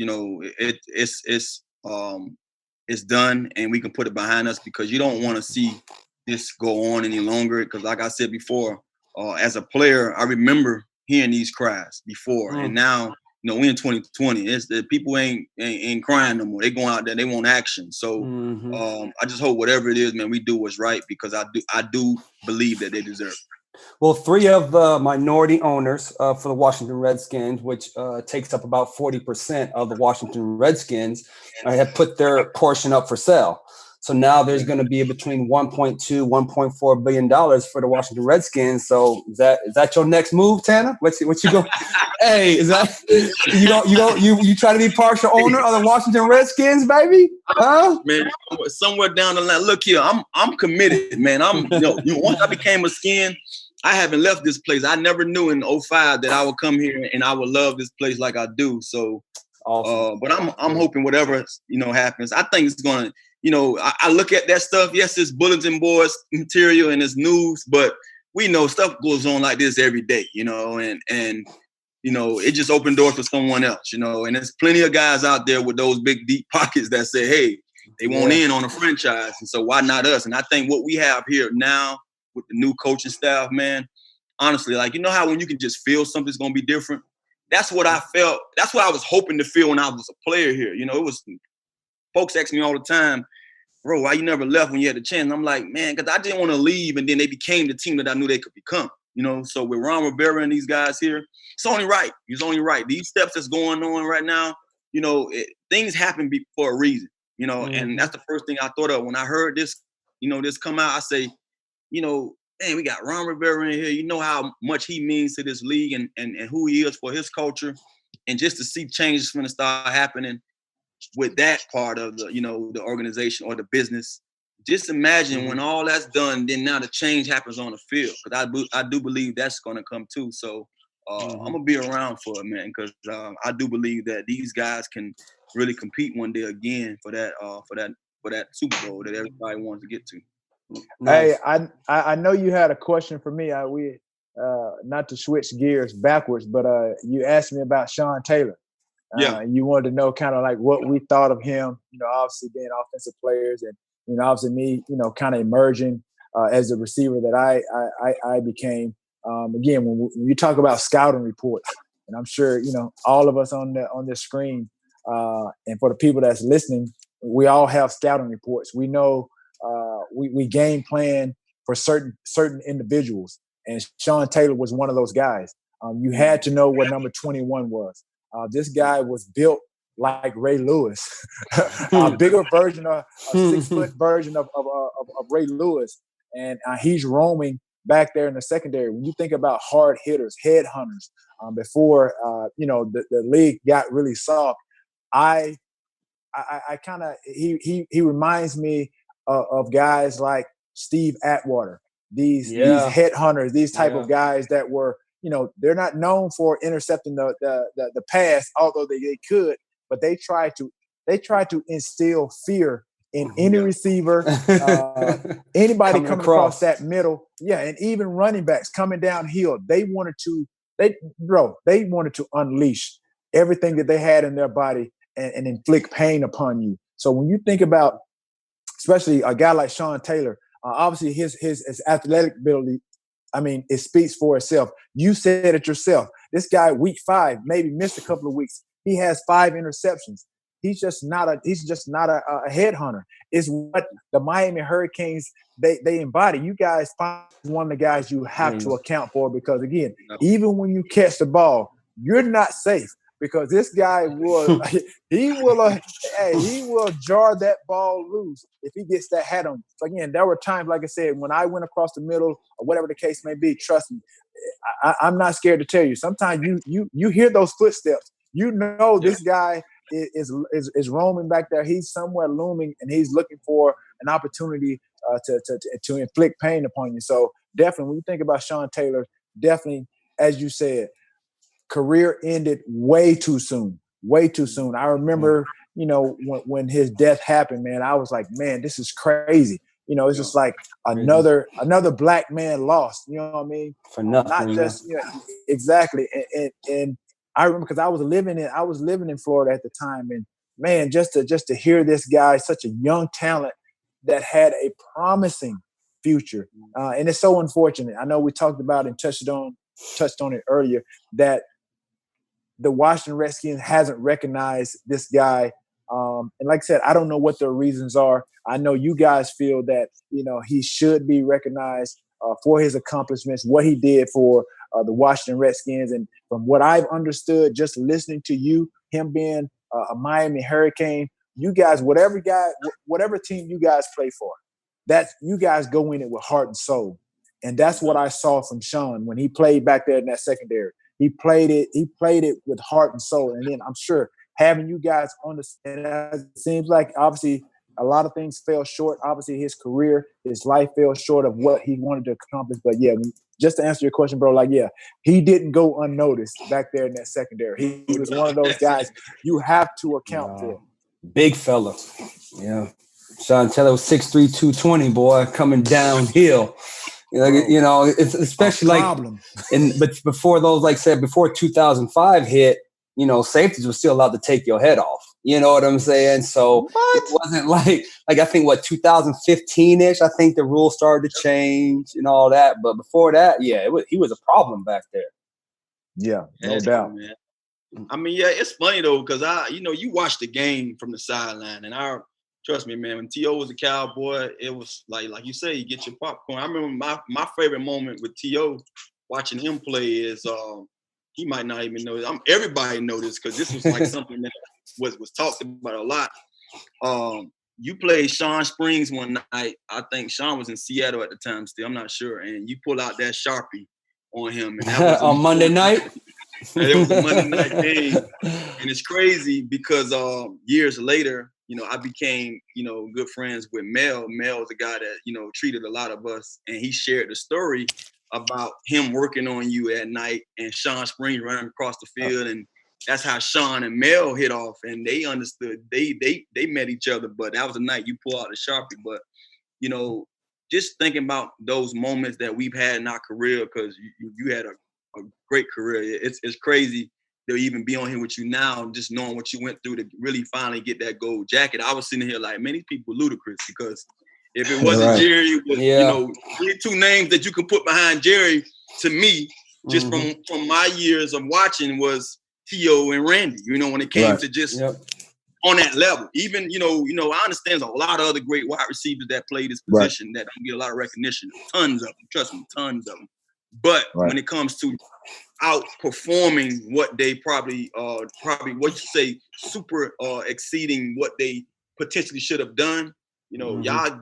it's done and we can put it behind us, because you don't want to see this go on any longer. Because like I said before, as a player, I remember hearing these cries before. And now, we're in 2020. It's the people ain't crying no more. They going out there. They want action. So I just hope whatever it is, man, we do what's right, because I do believe that they deserve it. Well, 3 of the minority owners for the Washington Redskins, which takes up about 40% of the Washington Redskins, have put their portion up for sale. So now there's going to be between $1.2, $1.4 billion for the Washington Redskins. So is that your next move, Tanner? What you go? Hey, is that you try to be partial owner of the Washington Redskins, baby? Huh? Man, somewhere down the line. Look here, I'm committed, man. Once I became a skin, I haven't left this place. I never knew in 2005 that I would come here and I would love this place like I do. So, awesome. But I'm hoping whatever happens. I think it's gonna. I look at that stuff. Yes, it's bulletin boards material and it's news, but we know stuff goes on like this every day, and it just opened doors for someone else, and there's plenty of guys out there with those big, deep pockets that say, hey, they want in on a franchise. And so why not us? And I think what we have here now with the new coaching staff, man, honestly, like, how when you can just feel something's going to be different? That's what I felt. That's what I was hoping to feel when I was a player here. It was folks ask me all the time, bro, why you never left when you had the chance? And I'm like, man, because I didn't want to leave, and then they became the team that I knew they could become. So with Ron Rivera and these guys here, it's only right. It's only right. These steps that's going on right now, things happen for a reason. You know, and that's the first thing I thought of when I heard this, you know, this come out. I say, you know, man, we got Ron Rivera in here. You know how much he means to this league and who he is for his culture. And just to see changes going to start happening with that part of the, you know, the organization or the business. Just imagine when all that's done, then now the change happens on the field. Because I do believe that's going to come too. So I'm going to be around for it, man, because I do believe that these guys can really compete one day again for that Super Bowl that everybody wants to get to. Nice. Hey, I know you had a question for me. We not to switch gears backwards, but you asked me about Sean Taylor. You wanted to know kind of like what we thought of him. You know, obviously being offensive players, and you know, obviously me, you know, kind of emerging as the receiver that I became. Again, when you talk about scouting reports, and I'm sure you know all of us on the screen, and for the people that's listening, we all have scouting reports. We know. We game plan for certain individuals, and Sean Taylor was one of those guys. You had to know what number 21 was. This guy was built like Ray Lewis, a bigger version of a 6-foot version of Ray Lewis, and he's roaming back there in the secondary. When you think about hard hitters, headhunters, before you know the league got really soft, I kind of he reminds me of guys like Steve Atwater, these headhunters, these type of guys that were, you know, they're not known for intercepting the pass, although they could, but they try to instill fear in any receiver, anybody coming across that middle, and even running backs coming downhill. They wanted to unleash everything that they had in their body and inflict pain upon you. So when you think about, especially a guy like Sean Taylor, obviously his athletic ability, I mean, it speaks for itself. You said it yourself. This guy, week 5, maybe missed a couple of weeks. He has 5 interceptions. He's just not a headhunter. It's what the Miami Hurricanes they embody. You guys find one of the guys you have to account for, because again, even when you catch the ball, you're not safe. Because this guy will jar that ball loose if he gets that hat on. So again, there were times, like I said, when I went across the middle or whatever the case may be. Trust me, I'm not scared to tell you. Sometimes you hear those footsteps. You know this guy is roaming back there. He's somewhere looming, and he's looking for an opportunity to inflict pain upon you. So definitely, when you think about Sean Taylor, definitely, as you said, career ended way too soon. I remember, you know, when his death happened, man, I was like, man, this is crazy. You know, it's just like another black man lost. You know what I mean? For nothing. Not just exactly. And I remember because I was living in Florida at the time, and man, just to hear this guy, such a young talent that had a promising future, and it's so unfortunate. I know we talked about and touched on it earlier that the Washington Redskins hasn't recognized this guy. And like I said, I don't know what their reasons are. I know you guys feel that, you know, he should be recognized for his accomplishments, what he did for the Washington Redskins. And from what I've understood, just listening to you, him being a Miami Hurricane, you guys, whatever team you guys play for, that's you guys go in it with heart and soul. And that's what I saw from Sean when he played back there in that secondary. He played it with heart and soul. And then I'm sure having you guys on it seems like obviously a lot of things fell short. Obviously his career, his life fell short of what he wanted to accomplish. But yeah, just to answer your question, bro, like, yeah, he didn't go unnoticed back there in that secondary. He was one of those guys you have to account for. Big fella. Yeah. Sean Taylor was 6'3", 220, boy, coming downhill. You know, it's especially but before those, like I said, before 2005 hit, you know, safeties were still allowed to take your head off. You know what I'm saying? So it wasn't like I think 2015-ish, I think the rules started to change and all that. But before that, yeah, he was a problem back there. Yeah, no doubt. Man. I mean, yeah, it's funny though, because you watch the game from the sideline, and trust me, man, when T.O. was a Cowboy, it was like you say, you get your popcorn. I remember my favorite moment with T.O. watching him play is he might not even know this. Everybody know this because this was like something that was talked about a lot. you played Sean Springs one night. I think Sean was in Seattle at the time still. I'm not sure. And you pull out that Sharpe on him. And that was on Monday night? It was a Monday night game. And it's crazy because years later, I became, good friends with Mel. Mel was a guy that, treated a lot of us. And he shared the story about him working on you at night and Sean Springs running across the field. And that's how Sean and Mel hit off, and they understood. They met each other, but that was the night you pull out the Sharpe. But just thinking about those moments that we've had in our career, because you had a great career. It's crazy to even be on here with you now, just knowing what you went through to really finally get that gold jacket. I was sitting here like, man, these people are ludicrous, because if it wasn't Jerry, with, two names that you could put behind Jerry, to me, just from my years of watching, was T.O. and Randy, when it came to just on that level. Even, I understand there's a lot of other great wide receivers that play this position that don't get a lot of recognition. Tons of them, trust me, tons of them. But when it comes to outperforming what they probably what you say, super exceeding what they potentially should have done, y'all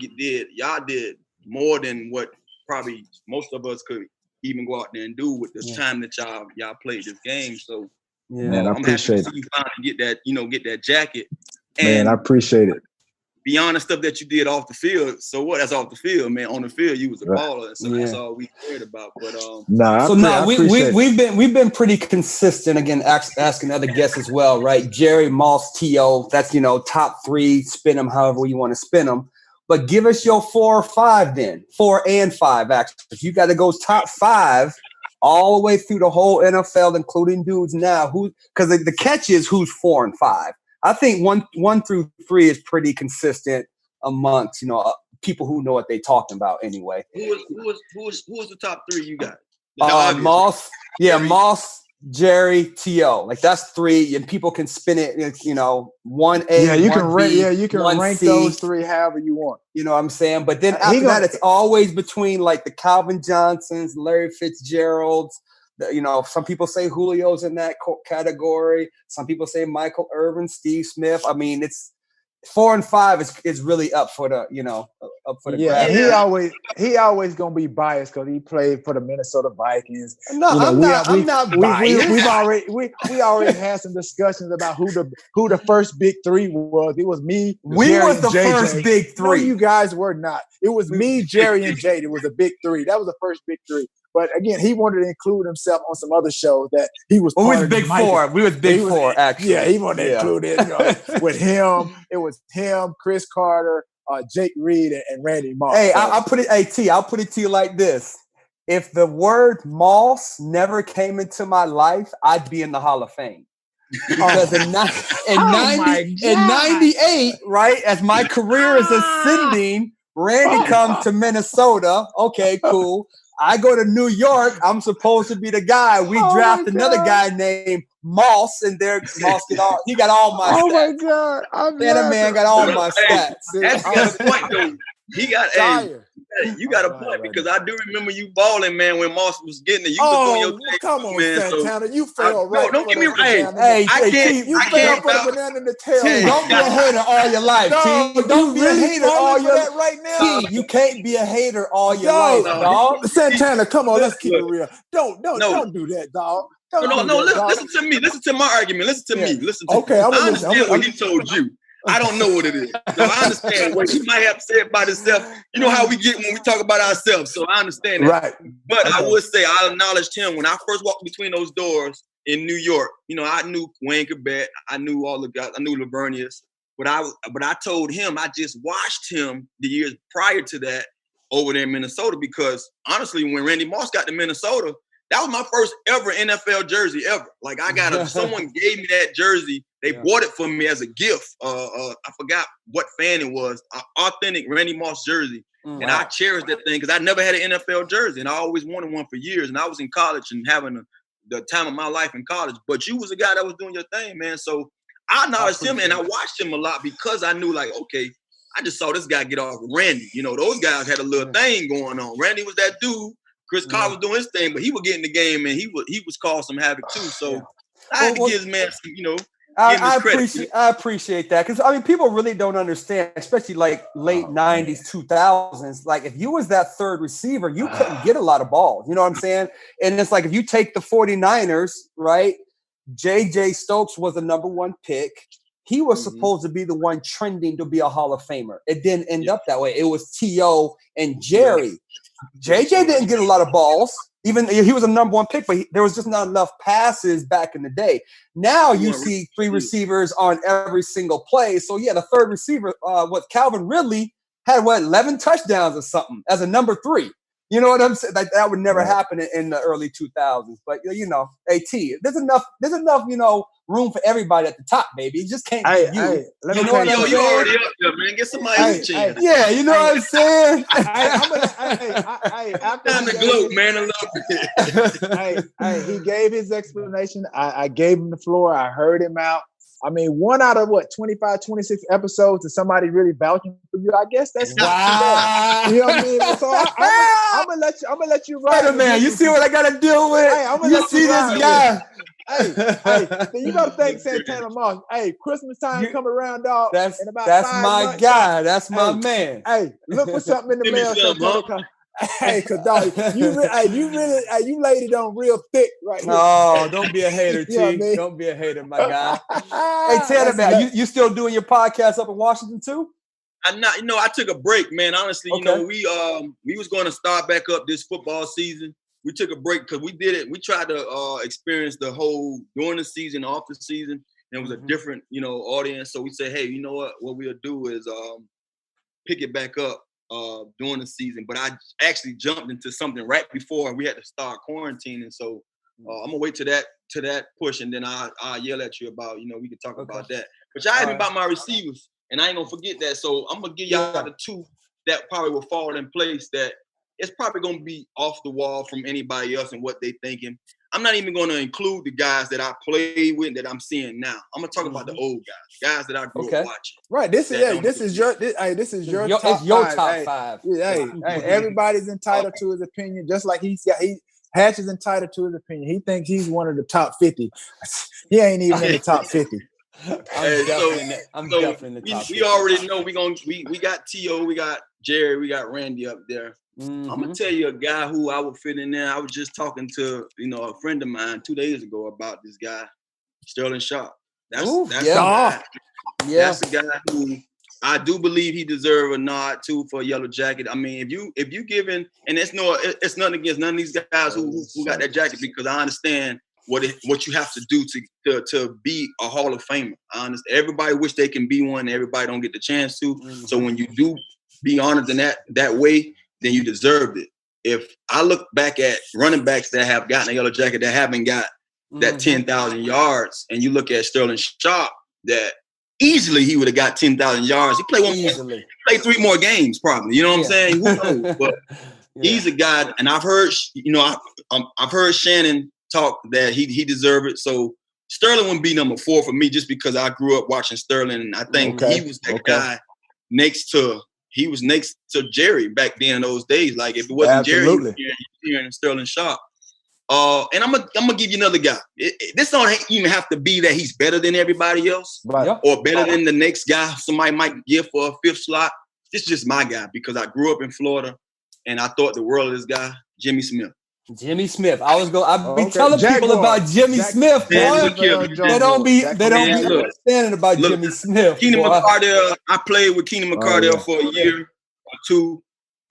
did more than what probably most of us could even go out there and do with the time that y'all played this game. So man, I appreciate it. You finally get that jacket. And man, I appreciate it. Beyond the stuff that you did off the field, so what? That's off the field, man. On the field, you was a baller, so that's all we cared about. But we've been pretty consistent. Again, asking other guests as well, right? Jerry, Moss, T.O. That's top three. Spin them however you want to spin them. But give us your 4 or 5 then. 4 and 5 actually. If you got to go top 5 all the way through the whole NFL, including dudes now, because the catch is who's 4 and 5. I think 1 through 3 is pretty consistent amongst people who know what they're talking about anyway. Who was the top 3 you got? Moss, Moss, Jerry, T.O. Like that's 3, and people can spin it. 1A. Yeah, you 1B, you can 1C, rank those 3 however you want. You know what I'm saying? But then after that, it's always between like the Calvin Johnsons, Larry Fitzgeralds. Some people say Julio's in that category. Some people say Michael Irvin, Steve Smith. I mean, it's 4 and 5 is really up for the grab. He always gonna be biased because he played for the Minnesota Vikings. No, I'm not biased. We already had some discussions about who the first big 3 was. It was me. We Jerry, was the JJ. first big 3. No, you guys were not. It was me, Jerry, and Jade. It was a big 3. That was the first big 3. But again, he wanted to include himself on some other shows that he was. We was big 4. We was big 4. Actually, yeah, he wanted to include it with him. It was him, Chris Carter, Jake Reed, and Randy Moss. Hey, I'll put it to you like this: if the word Moss never came into my life, I'd be in the Hall of Fame. Because in 98, right, as my career is ascending, Randy comes to Minnesota. Okay, cool. I go to New York. I'm supposed to be the guy. We draft another guy named Moss, and he got all my stats. Oh my God! That man got all my stats. That's got a point though. He got you got a point because I do remember you balling, man, when Moss was getting it. You was doing your thing, come on, man. Santana, you fell right. Don't get me right. You fell for the banana in the tail. Don't be a hater all your life. Don't be a hater all your life right now. You can't be a hater all your life, dog. Santana, come on, let's keep it real. Don't do that, dog. No. Listen to me. Listen to my argument. Listen to me. Listen to me. I understand what he told you. I don't know what it is. So I understand what he might have said about himself. You know how we get when we talk about ourselves. So I understand that. Right. But I would say I acknowledged him when I first walked between those doors in New York. I knew Wayne Corbett. I knew all the guys. I knew Lavernius. But I told him I just watched him the years prior to that over there in Minnesota because honestly, when Randy Moss got to Minnesota, that was my first ever NFL jersey ever. Like someone gave me that jersey. They bought it for me as a gift. I forgot what fan it was. An authentic Randy Moss jersey. And I cherished that thing because I never had an NFL jersey. And I always wanted one for years. And I was in college and having the time of my life in college. But you was a guy that was doing your thing, man. So I acknowledged him and I watched him a lot because I knew like, okay, I just saw this guy get off with Randy. Those guys had a little thing going on. Randy was that dude. Chris Carter was doing his thing, but he would get in the game and he was causing some havoc too. So I had to give his man some, I appreciate that because I mean people really don't understand, especially like late 90s, 2000s. Like if you was that third receiver, you couldn't get a lot of balls. You know what I'm saying? And it's like if you take the 49ers, right? J.J. Stokes was the number one pick. He was supposed to be the one trending to be a Hall of Famer. It didn't end up that way. It was T.O. and Jerry. J.J. didn't get a lot of balls. Even he was a number one pick, but there was just not enough passes back in the day. Now you see three receivers on every single play. So yeah, the third receiver, Calvin Ridley had 11 touchdowns or something as a number 3. You know what I'm saying? Like that would never happen in the early 2000s. But you know, there's enough, room for everybody at the top, baby. You just can't be you. You know what I'm saying? You already up there, man. Get somebody else a chance. Yeah, you know what I'm saying? Time to gloat, man, a little bit. He gave his explanation. I gave him the floor. I heard him out. I mean, 1 out of 25, 26 episodes is somebody really vouching for you. I guess that's wow. You know what I mean? So I'm gonna let you ride. Spider-Man, you see what I gotta deal with? Hey, you see this guy. Hey, you gotta thank Santana Moss. Hey, Christmas time come around, dog. That's my months, guy. That's my man. Hey, look for something in the mail. Hey, cause dog, you laid it on real thick right here. Oh, don't be a hater, T. You know what I mean? Don't be a hater, my guy. Hey, Tanner, man, you still doing your podcast up in Washington too? I'm not. I took a break, man. Honestly, we was going to start back up this football season. We took a break because we did it. We tried to experience the whole during the season, off the season, and it was a different, audience. So we said, hey, you know what? What we'll do is pick it back up during the season. But I actually jumped into something right before we had to start quarantining. So I'm gonna wait to that push, and then I'll yell at you about, we can talk about that. But y'all asked me about my receivers, and I ain't gonna forget that. So I'm gonna give y'all the 2 that probably will fall in place that it's probably going to be off the wall from anybody else and what they thinking. I'm not even going to include the guys that I played with that I'm seeing now. I'm going to talk about the old guys that I grew up watching. Right. This is your top 5. Hey, everybody's entitled to his opinion, just like Hatch is entitled to his opinion. He thinks he's one of the top 50. He ain't even in the top 50. I'm definitely in the top 50. We already know we got T.O., we got Jerry, we got Randy up there. I'm gonna tell you a guy who I would fit in there. I was just talking to a friend of mine 2 days ago about this guy, Sterling Sharpe. That's a guy. Yeah. That's a guy who I do believe he deserves a nod too for a yellow jacket. I mean, if you giving, and it's nothing against none of these guys who got that jacket, because I understand what you have to do to be a Hall of Famer. I understand. Everybody wish they can be one. Everybody don't get the chance to. So when you do be honored in that way, then you deserved it. If I look back at running backs that have gotten a yellow jacket that haven't got that 10,000 yards, and you look at Sterling Sharpe, that easily he would have got 10,000 yards. He played 3 more games probably. You know what I'm saying? Who knows? But he's a guy, and I've heard I've heard Shannon talk that he deserved it. So Sterling wouldn't be number 4 for me just because I grew up watching Sterling, and I think he was that guy next to. He was next to Jerry back then in those days. Like if it wasn't Jerry, he was Sterling Sharpe. And I'm gonna give you another guy. This don't even have to be that he's better than everybody else, or better than the next guy somebody might give for a 5th slot. This is just my guy because I grew up in Florida, and I thought the world of this guy, Jimmy Smith. Jimmy Smith. I've been telling people about Jimmy Smith, boy. They don't be understanding about Jimmy Smith. Keenan McCardell, I played with Keenan McCardell for a year or 2,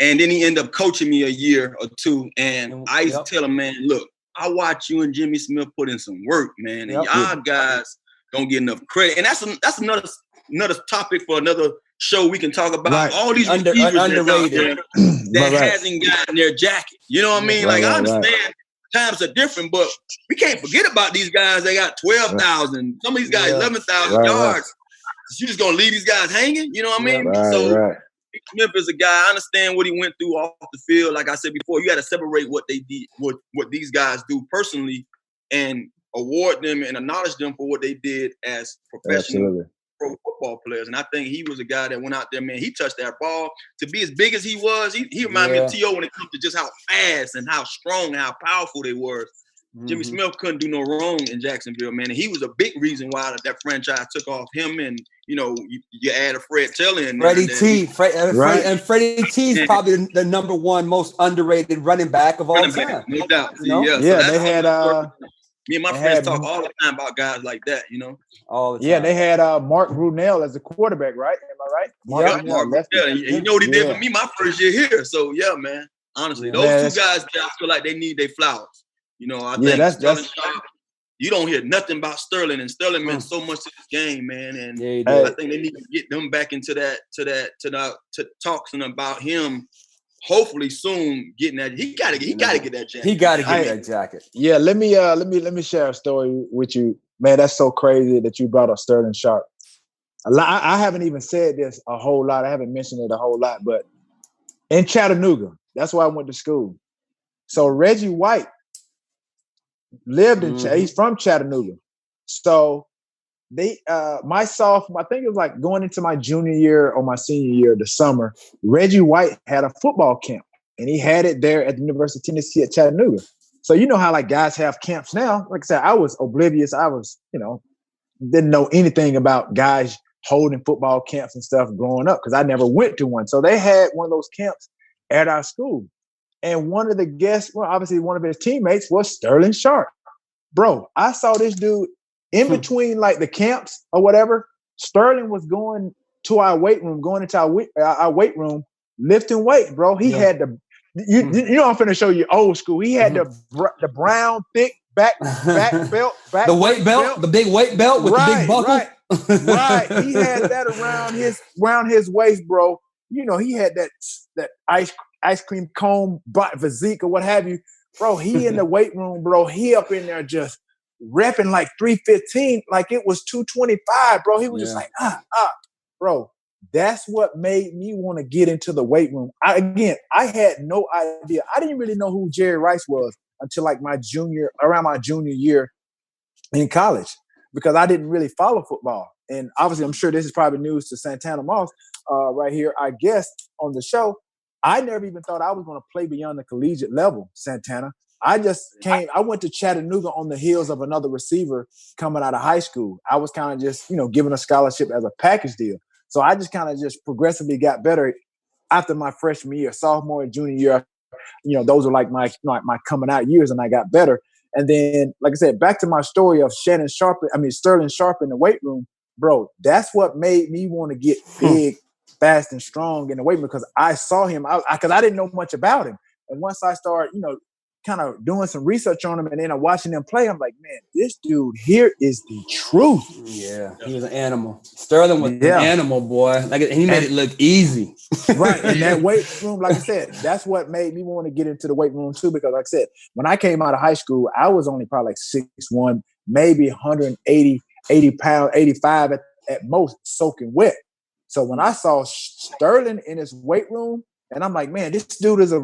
and then he ended up coaching me a year or 2. And I used to tell him, man, look, I watch you and Jimmy Smith put in some work, man, and y'all guys don't get enough credit. And that's another topic for another show we can talk about. All these receivers underrated that hasn't gotten their jacket. You know what I mean? I understand times are different, but we can't forget about these guys. They got 12,000. Some of these guys 11,000 yards. You just gonna leave these guys hanging? You know what I mean? Smith is a guy. I understand what he went through off the field. Like I said before, you got to separate what they did, what these guys do personally, and award them and acknowledge them for what they did as professional pro football players. And I think he was a guy that went out there, man. He touched that ball. To be as big as he was, he reminded me of T.O. when it comes to just how fast and how strong and how powerful they were. Jimmy Smith couldn't do no wrong in Jacksonville, man. And he was a big reason why that franchise took off him. And, you add a Fred Taylor in there. Freddie T. And Freddie T is probably the number one most underrated running back of all time. No doubt. Yeah, so they had me and my friends talk all the time about guys like that, All the time. Yeah, they had Mark Brunell as the quarterback, right? Am I right? Mark Brunell. You know what he did for me my first year here. So, yeah, man. Honestly, those two guys, I feel like they need their flowers. I think Sterling Sharpe, you don't hear nothing about Sterling, and Sterling meant so much to this game, man. And I think they need to get them back into to talking about him. Hopefully soon getting that. He gotta get that jacket. He gotta get that jacket. Yeah, let me share a story with you, man. That's so crazy that you brought up Sterling Sharpe. I haven't even said this a whole lot. I haven't mentioned it a whole lot, but in Chattanooga, that's where I went to school. So Reggie White lived in he's from Chattanooga. So my sophomore, I think it was like going into my junior year or my senior year, the summer, Reggie White had a football camp, and he had it there at the University of Tennessee at Chattanooga. So you know how like guys have camps now. Like I said, I was oblivious. I was, didn't know anything about guys holding football camps and stuff growing up because I never went to one. So they had one of those camps at our school. And one of the guests, well, obviously one of his teammates was Sterling Sharpe. Bro, I saw this dude in between like the camps or whatever. Sterling was going to our weight room, going into our weight room, lifting weight, bro. He had I'm finna show you old school. He had the brown thick back belt, the weight belt, the big weight belt with the big buckle. Right. He had that around his waist, bro. He had that ice cream cone physique or what have you. Bro, he in the weight room, bro. He up in there just repping like 315, like it was 225, bro. He was just like, bro. That's what made me want to get into the weight room. I had no idea. I didn't really know who Jerry Rice was until like around my junior year in college, because I didn't really follow football. And obviously, I'm sure this is probably news to Santana Moss right here, I guess, on the show. I never even thought I was going to play beyond the collegiate level, Santana. I went to Chattanooga on the heels of another receiver coming out of high school. I was kind of just, given a scholarship as a package deal. So I just kind of just progressively got better after my freshman year, sophomore and junior year. Those are like my coming out years, and I got better. And then, like I said, back to my story of Sterling Sharpe in the weight room, bro. That's what made me want to get big, fast, and strong in the weight room, because I saw him. Because I didn't know much about him, and once I started, kind of doing some research on him, and then I'm watching him play, I'm like, man, this dude here is the truth. Yeah, he was an animal. Sterling was an animal, boy. Like, he made it look easy. Right, in that weight room, like I said, that's what made me want to get into the weight room too, because like I said, when I came out of high school, I was only probably like 6'1", maybe 180 pounds, 85 at most, soaking wet. So when I saw Sterling in his weight room, and I'm like, man, this dude is a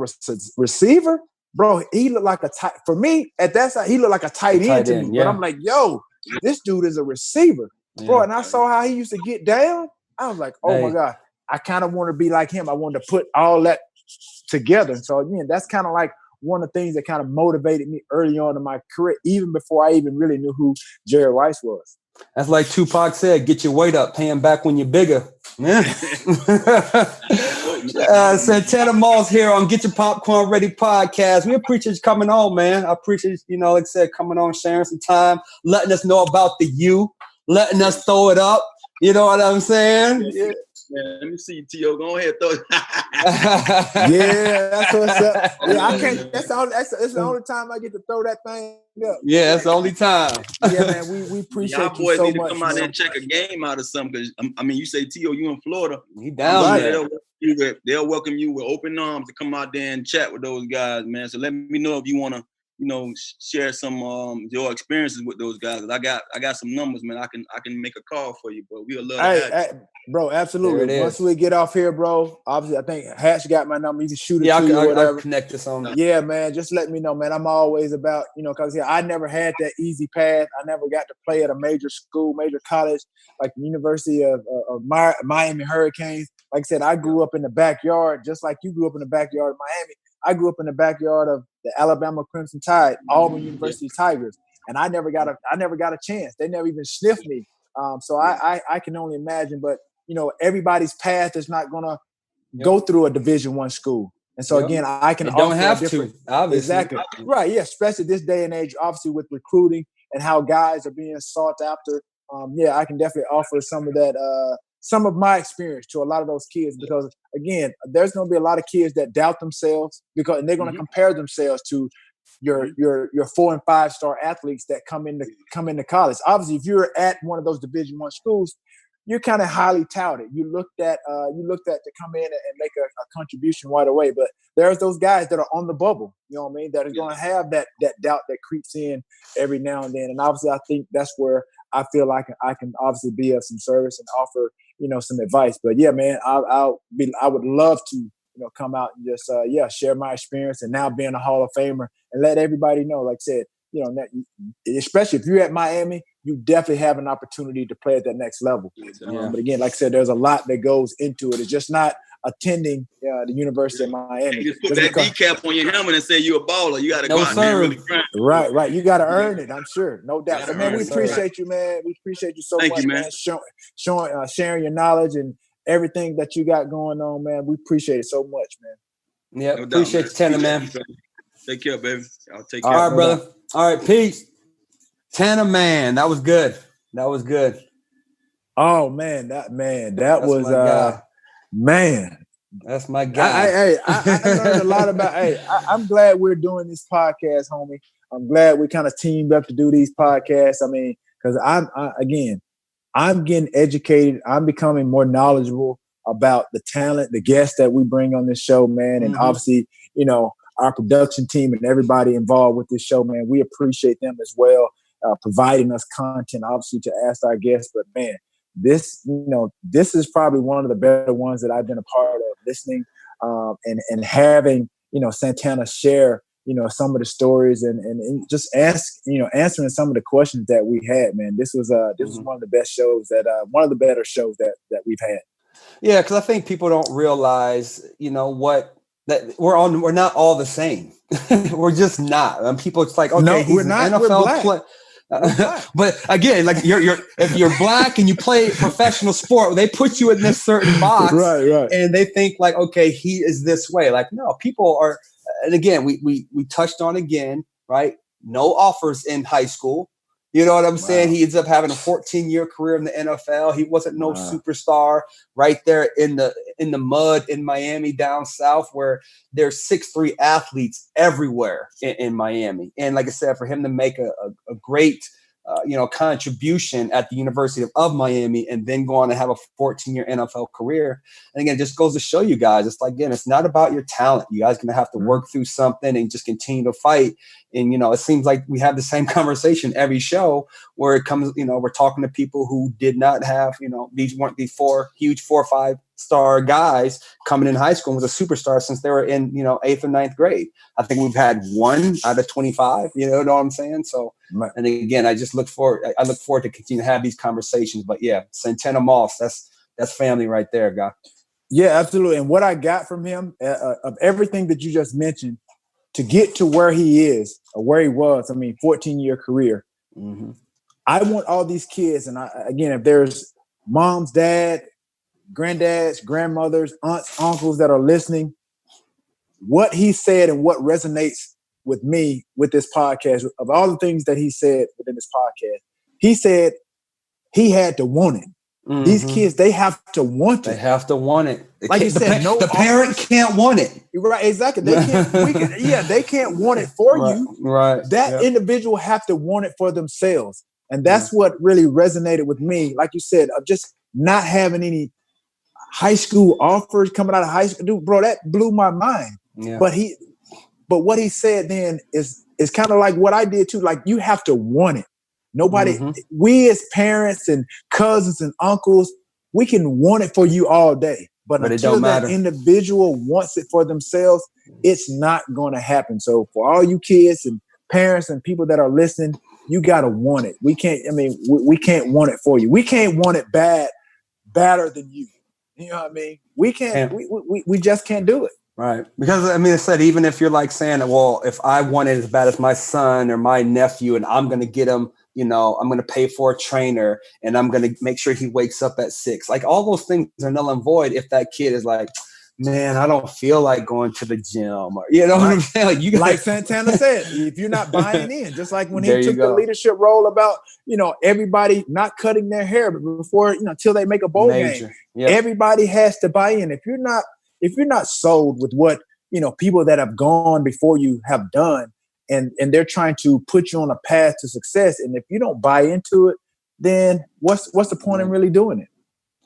receiver? Bro, he looked like a tight, for me, at that side, he looked like a tight end to me. Yeah. But I'm like, yo, this dude is a receiver. Bro, and I saw how he used to get down. I was like, oh my God, I kind of want to be like him. I wanted to put all that together. So again, that's kind of like one of the things that kind of motivated me early on in my career, even before I even really knew who Jerry Rice was. That's like Tupac said, get your weight up, pay him back when you're bigger. Yeah. Santana Moss here on Getcha Popcorn Ready podcast. We appreciate you coming on, man. I appreciate, like I said, coming on, sharing some time, letting us know about the U, letting us throw it up. You know what I'm saying? Yeah. Man, let me see you, T.O. Go ahead, throw it. Yeah, that's what's up. Yeah, I can't. That's the only time I get to throw that thing up. Yeah, that's the only time. Yeah, man, we appreciate y'all boys you so need to much. Come out there and check a game out or something. Because you say T.O. you in Florida. He down there. They'll welcome you with open arms to come out there and chat with those guys, man. So let me know if you want to, share some your experiences with those guys. I got some numbers, man. I can make a call for you, bro. We'll love that. Bro, absolutely. Once we get off here, bro, obviously I think Hatch got my number. You can shoot it to you or whatever. I'll connect this on. Yeah, man. Just let me know, man. I'm always about, because I never had that easy path. I never got to play at a major school, major college, like the University of Miami Hurricanes. Like I said, I grew up in the backyard, just like you grew up in the backyard of Miami. I grew up in the backyard of the Alabama Crimson Tide, Auburn University Tigers, and I never got a chance. They never even sniffed me. So I can only imagine. But everybody's path is not gonna go through a Division I school. And so again, I can don't have to, obviously. Exactly. Right. Yeah. Especially this day and age, obviously with recruiting and how guys are being sought after. I can definitely offer some of that, some of my experience to a lot of those kids, because again, there's going to be a lot of kids that doubt themselves and they're going to compare themselves to your 4 and 5 star athletes that come into college. Obviously, if you're at one of those Division I schools, you're kind of highly touted. You looked at to come in and make a contribution right away. But there's those guys that are on the bubble, you know what I mean, that are going to have that doubt that creeps in every now and then. And obviously, I think that's where I feel like I can obviously be of some service and offer, some advice. But yeah, man, I would love to, come out and just share my experience, and now being a Hall of Famer and let everybody know, like I said, especially if you're at Miami, you definitely have an opportunity to play at that next level. But again, like I said, there's a lot that goes into it. It's just not attending the University of Miami. You just put that decap on your helmet and say you're a baller. You got to go out there and really grind. Right. You got to earn it, I'm sure. No doubt. So, man, we appreciate you, man. We appreciate you so much, man. Sharing your knowledge and everything that you got going on, man. We appreciate it so much, man. Yeah, appreciate you, Tanner, man. Take care, baby. I'll take care. All right, brother. All right, peace. Tanner, man, that was good. Oh man, that was man. That's my guy. I learned a lot about. I'm glad we're doing this podcast, homie. I'm glad we kind of teamed up to do these podcasts. I mean, because I'm getting educated. I'm becoming more knowledgeable about the talent, the guests that we bring on this show, man, and obviously, our production team and everybody involved with this show, man. We appreciate them as well, providing us content, obviously, to ask our guests. But man, this is probably one of the better ones that I've been a part of, listening and having, Santana share, some of the stories and just answering some of the questions that we had, man. This was one of the best shows one of the better shows that we've had. Yeah, because I think people don't realize, that we're not all the same. We're just not. And people, it's like, okay, no, he's an NFL player. But again, like if you're black and you play professional sport, they put you in this certain box, right, and they think like, okay, he is this way. Like, no, people are. And again, we touched on again, right? No offers in high school. You know what I'm saying? He ends up having a 14-year career in the NFL. He wasn't no superstar right there in the mud in Miami down south, where there's 6'3" athletes everywhere in Miami. And like I said, for him to make a great contribution at the University of Miami and then go on to have a 14-year NFL career. And again, it just goes to show you guys, it's like, again, it's not about your talent. You guys are going to have to work through something and just continue to fight. And, it seems like we have the same conversation every show where it comes, we're talking to people who did not have, these weren't the 4 or 5 star guys coming in high school and was a superstar since they were in, 8th or 9th grade. I think we've had 1 out of 25, you know what I'm saying? So, and again, I look forward to continue to have these conversations. But yeah, Santana Moss, that's family right there, guy. Yeah, absolutely. And what I got from him, of everything that you just mentioned, to get to where he is or where he was, 14-year career. I want all these kids, and again, if there's moms, dad, granddads, grandmothers, aunts, uncles that are listening, what he said and what resonates with me with this podcast, of all the things that he said within this podcast, he said he had to want it. These kids, they have to want it. They have to want it. Like you said, the parent can't want it. Right, exactly. They can't. They can't want it for you. Right. That individual have to want it for themselves, and that's what really resonated with me. Like you said, of just not having any high school offers coming out of high school. Dude, bro, that blew my mind. Yeah. But what he said then is kind of like what I did too. Like, you have to want it. Nobody, we as parents and cousins and uncles, we can want it for you all day. But until that individual wants it for themselves, it's not going to happen. So for all you kids and parents and people that are listening, you got to want it. We can't, we can't want it for you. We can't want it badder than you. You know what I mean? We can't, we just can't do it. Right. Because, I mean, it said, even if you're like saying, well, if I want it as bad as my son or my nephew and I'm going to get him, you know, I'm going to pay for a trainer and I'm going to make sure he wakes up at 6. Like, all those things are null and void if that kid is like, man, I don't feel like going to the gym. Or, you know what I'm saying? Like, like Santana said, if you're not buying in, just like when he There you took the go. leadership role about, you know, everybody not cutting their hair before, you know, until they make a bowl game. Yep. Everybody has to buy in. If you're not sold with what, you know, people that have gone before you have done, and they're trying to put you on a path to success, and if you don't buy into it, then what's the point in really doing it?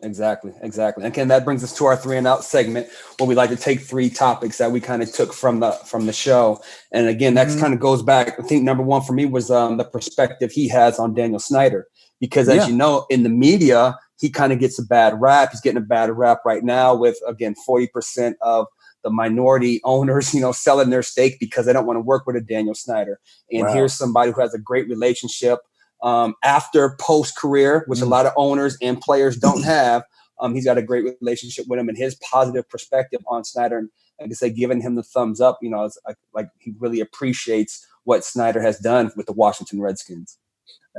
Exactly. Again, that brings us to our 3 and Out segment, where we like to take 3 topics that we kind of took from the show. And again, that kind of goes back. I think number 1 for me was the perspective he has on Daniel Snyder, because as you know, in the media, he kind of gets a bad rap. He's getting a bad rap right now with, again, 40% of the minority owners, you know, selling their stake because they don't want to work with a Daniel Snyder. And here's somebody who has a great relationship after post-career, which a lot of owners and players don't have. He's got a great relationship with him, and his positive perspective on Snyder, and like I say, giving him the thumbs up, you know, it's like he really appreciates what Snyder has done with the Washington Redskins.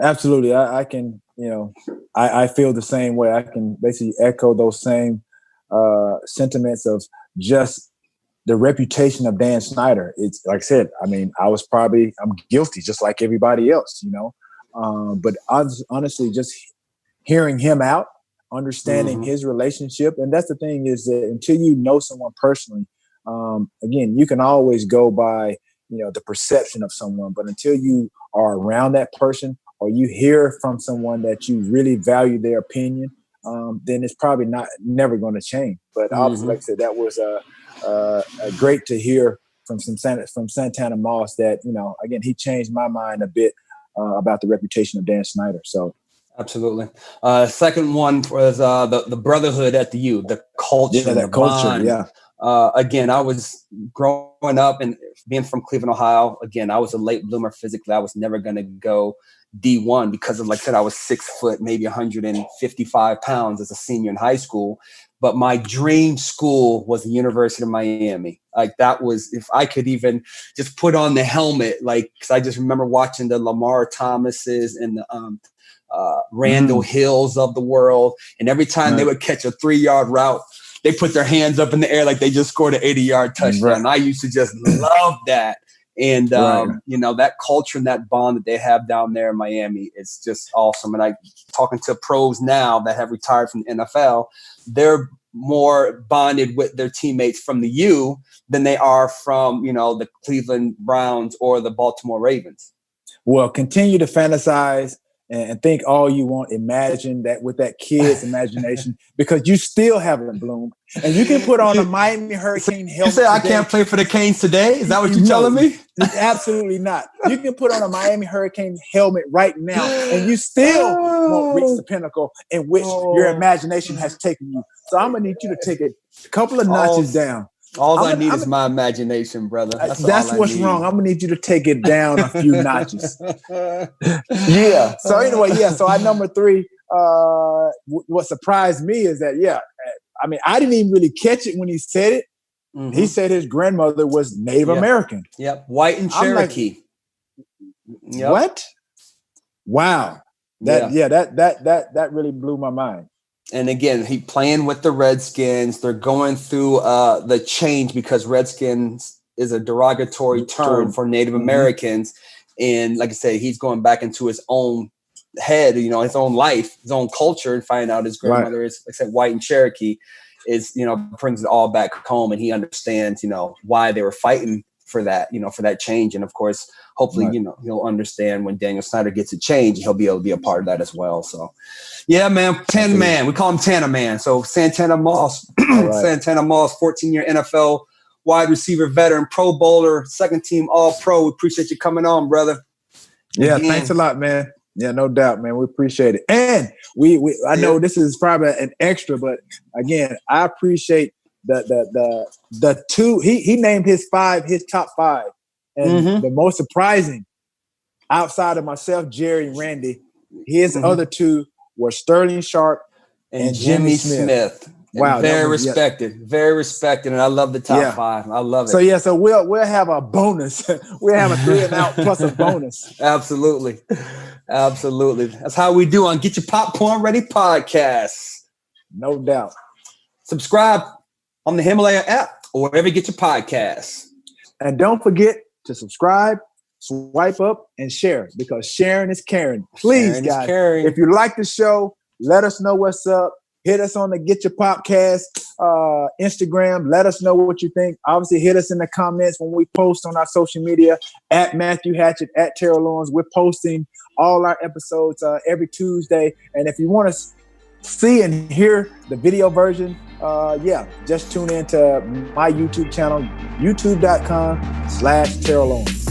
Absolutely. I can, you know, I feel the same way. I can basically echo those same sentiments of just the reputation of Dan Snyder. It's like I said, I mean, I'm guilty just like everybody else, you know. But honestly, just hearing him out, understanding his relationship. And that's the thing, is that until you know someone personally, again, you can always go by, you know, the perception of someone, but until you are around that person or you hear from someone that you really value their opinion, then it's probably never going to change. But obviously, like I said, that was great to hear from Santana Moss that, you know, again, he changed my mind a bit about the reputation of Dan Snyder. So absolutely. Second one was the brotherhood at the U, the culture, that culture. Bond. Yeah. Again, I was growing up and being from Cleveland, Ohio. Again, I was a late bloomer physically. I was never going to go D1 because of, like I said, I was 6 foot, maybe 155 pounds as a senior in high school. But my dream school was the University of Miami. Like, that was, if I could even just put on the helmet, like, because I just remember watching the Lamar Thomases and the Randall Hills of the world. And every time they would catch a 3-yard route, they put their hands up in the air like they just scored an 80-yard touchdown. And I used to just love that. And, you know, that culture and that bond that they have down there in Miami, it's just awesome. And I talking to pros now that have retired from the NFL, they're more bonded with their teammates from the U than they are from, you know, the Cleveland Browns or the Baltimore Ravens. Well, continue to fantasize and think all you want. Imagine that with that kid's imagination, because you still haven't bloomed. And you can put on a Miami Hurricane helmet. You say I can't play for the Canes today? Is that what you're telling me? Absolutely not. You can put on a Miami Hurricane helmet right now, and you still won't reach the pinnacle in which your imagination has taken you. So I'm going to need you to take it a couple of notches down. All I need is my imagination, brother. That's what's wrong. I'm going to need you to take it down a few notches. Yeah. So anyway, so at number 3, what surprised me is that, I mean, I didn't even really catch it when he said it. He said his grandmother was Native American. Yep. White and Cherokee. Like, what? Wow. That really blew my mind. And again, he playing with the Redskins. They're going through the change because Redskins is a derogatory term for Native Americans. And like I say, he's going back into his own head, you know, his own life, his own culture, and find out his grandmother is, like I said, white and Cherokee, is, you know, brings it all back home. And he understands, you know, why they were fighting for that, you know, for that change. And of course, hopefully, you know, he'll understand when Daniel Snyder gets a change, he'll be able to be a part of that as well. So, yeah, man, Tana Man. We call him Tana Man. So Santana Moss, Santana Moss, 14-year NFL wide receiver veteran, Pro Bowler, second team All-Pro. We appreciate you coming on, brother. Yeah, thanks a lot, man. Yeah, no doubt, man. We appreciate it. And I know this is probably an extra, but again, I appreciate the 2. He named his top 5. And the most surprising, outside of myself, Jerry, and Randy, his other 2 were Sterling Sharpe and Jimmy Smith. Wow, very respected, and I love the top 5. I love it. So we'll have a bonus. We'll have a 3 and out plus a bonus. Absolutely. That's how we do on Get Your Popcorn Ready podcast. No doubt. Subscribe on the Himalaya app or wherever you get your podcasts. And don't forget to subscribe, swipe up, and share, because sharing is caring. Please, guys, if you like the show, let us know what's up. Hit us on the Get Your Popcast Instagram. Let us know what you think. Obviously, hit us in the comments when we post on our social media at Matthew Hatchett, at Terrell Lawrence. We're posting all our episodes every Tuesday. And if you want to see and hear the video version, just tune in to my YouTube channel, youtube.com/Terrell Lawrence.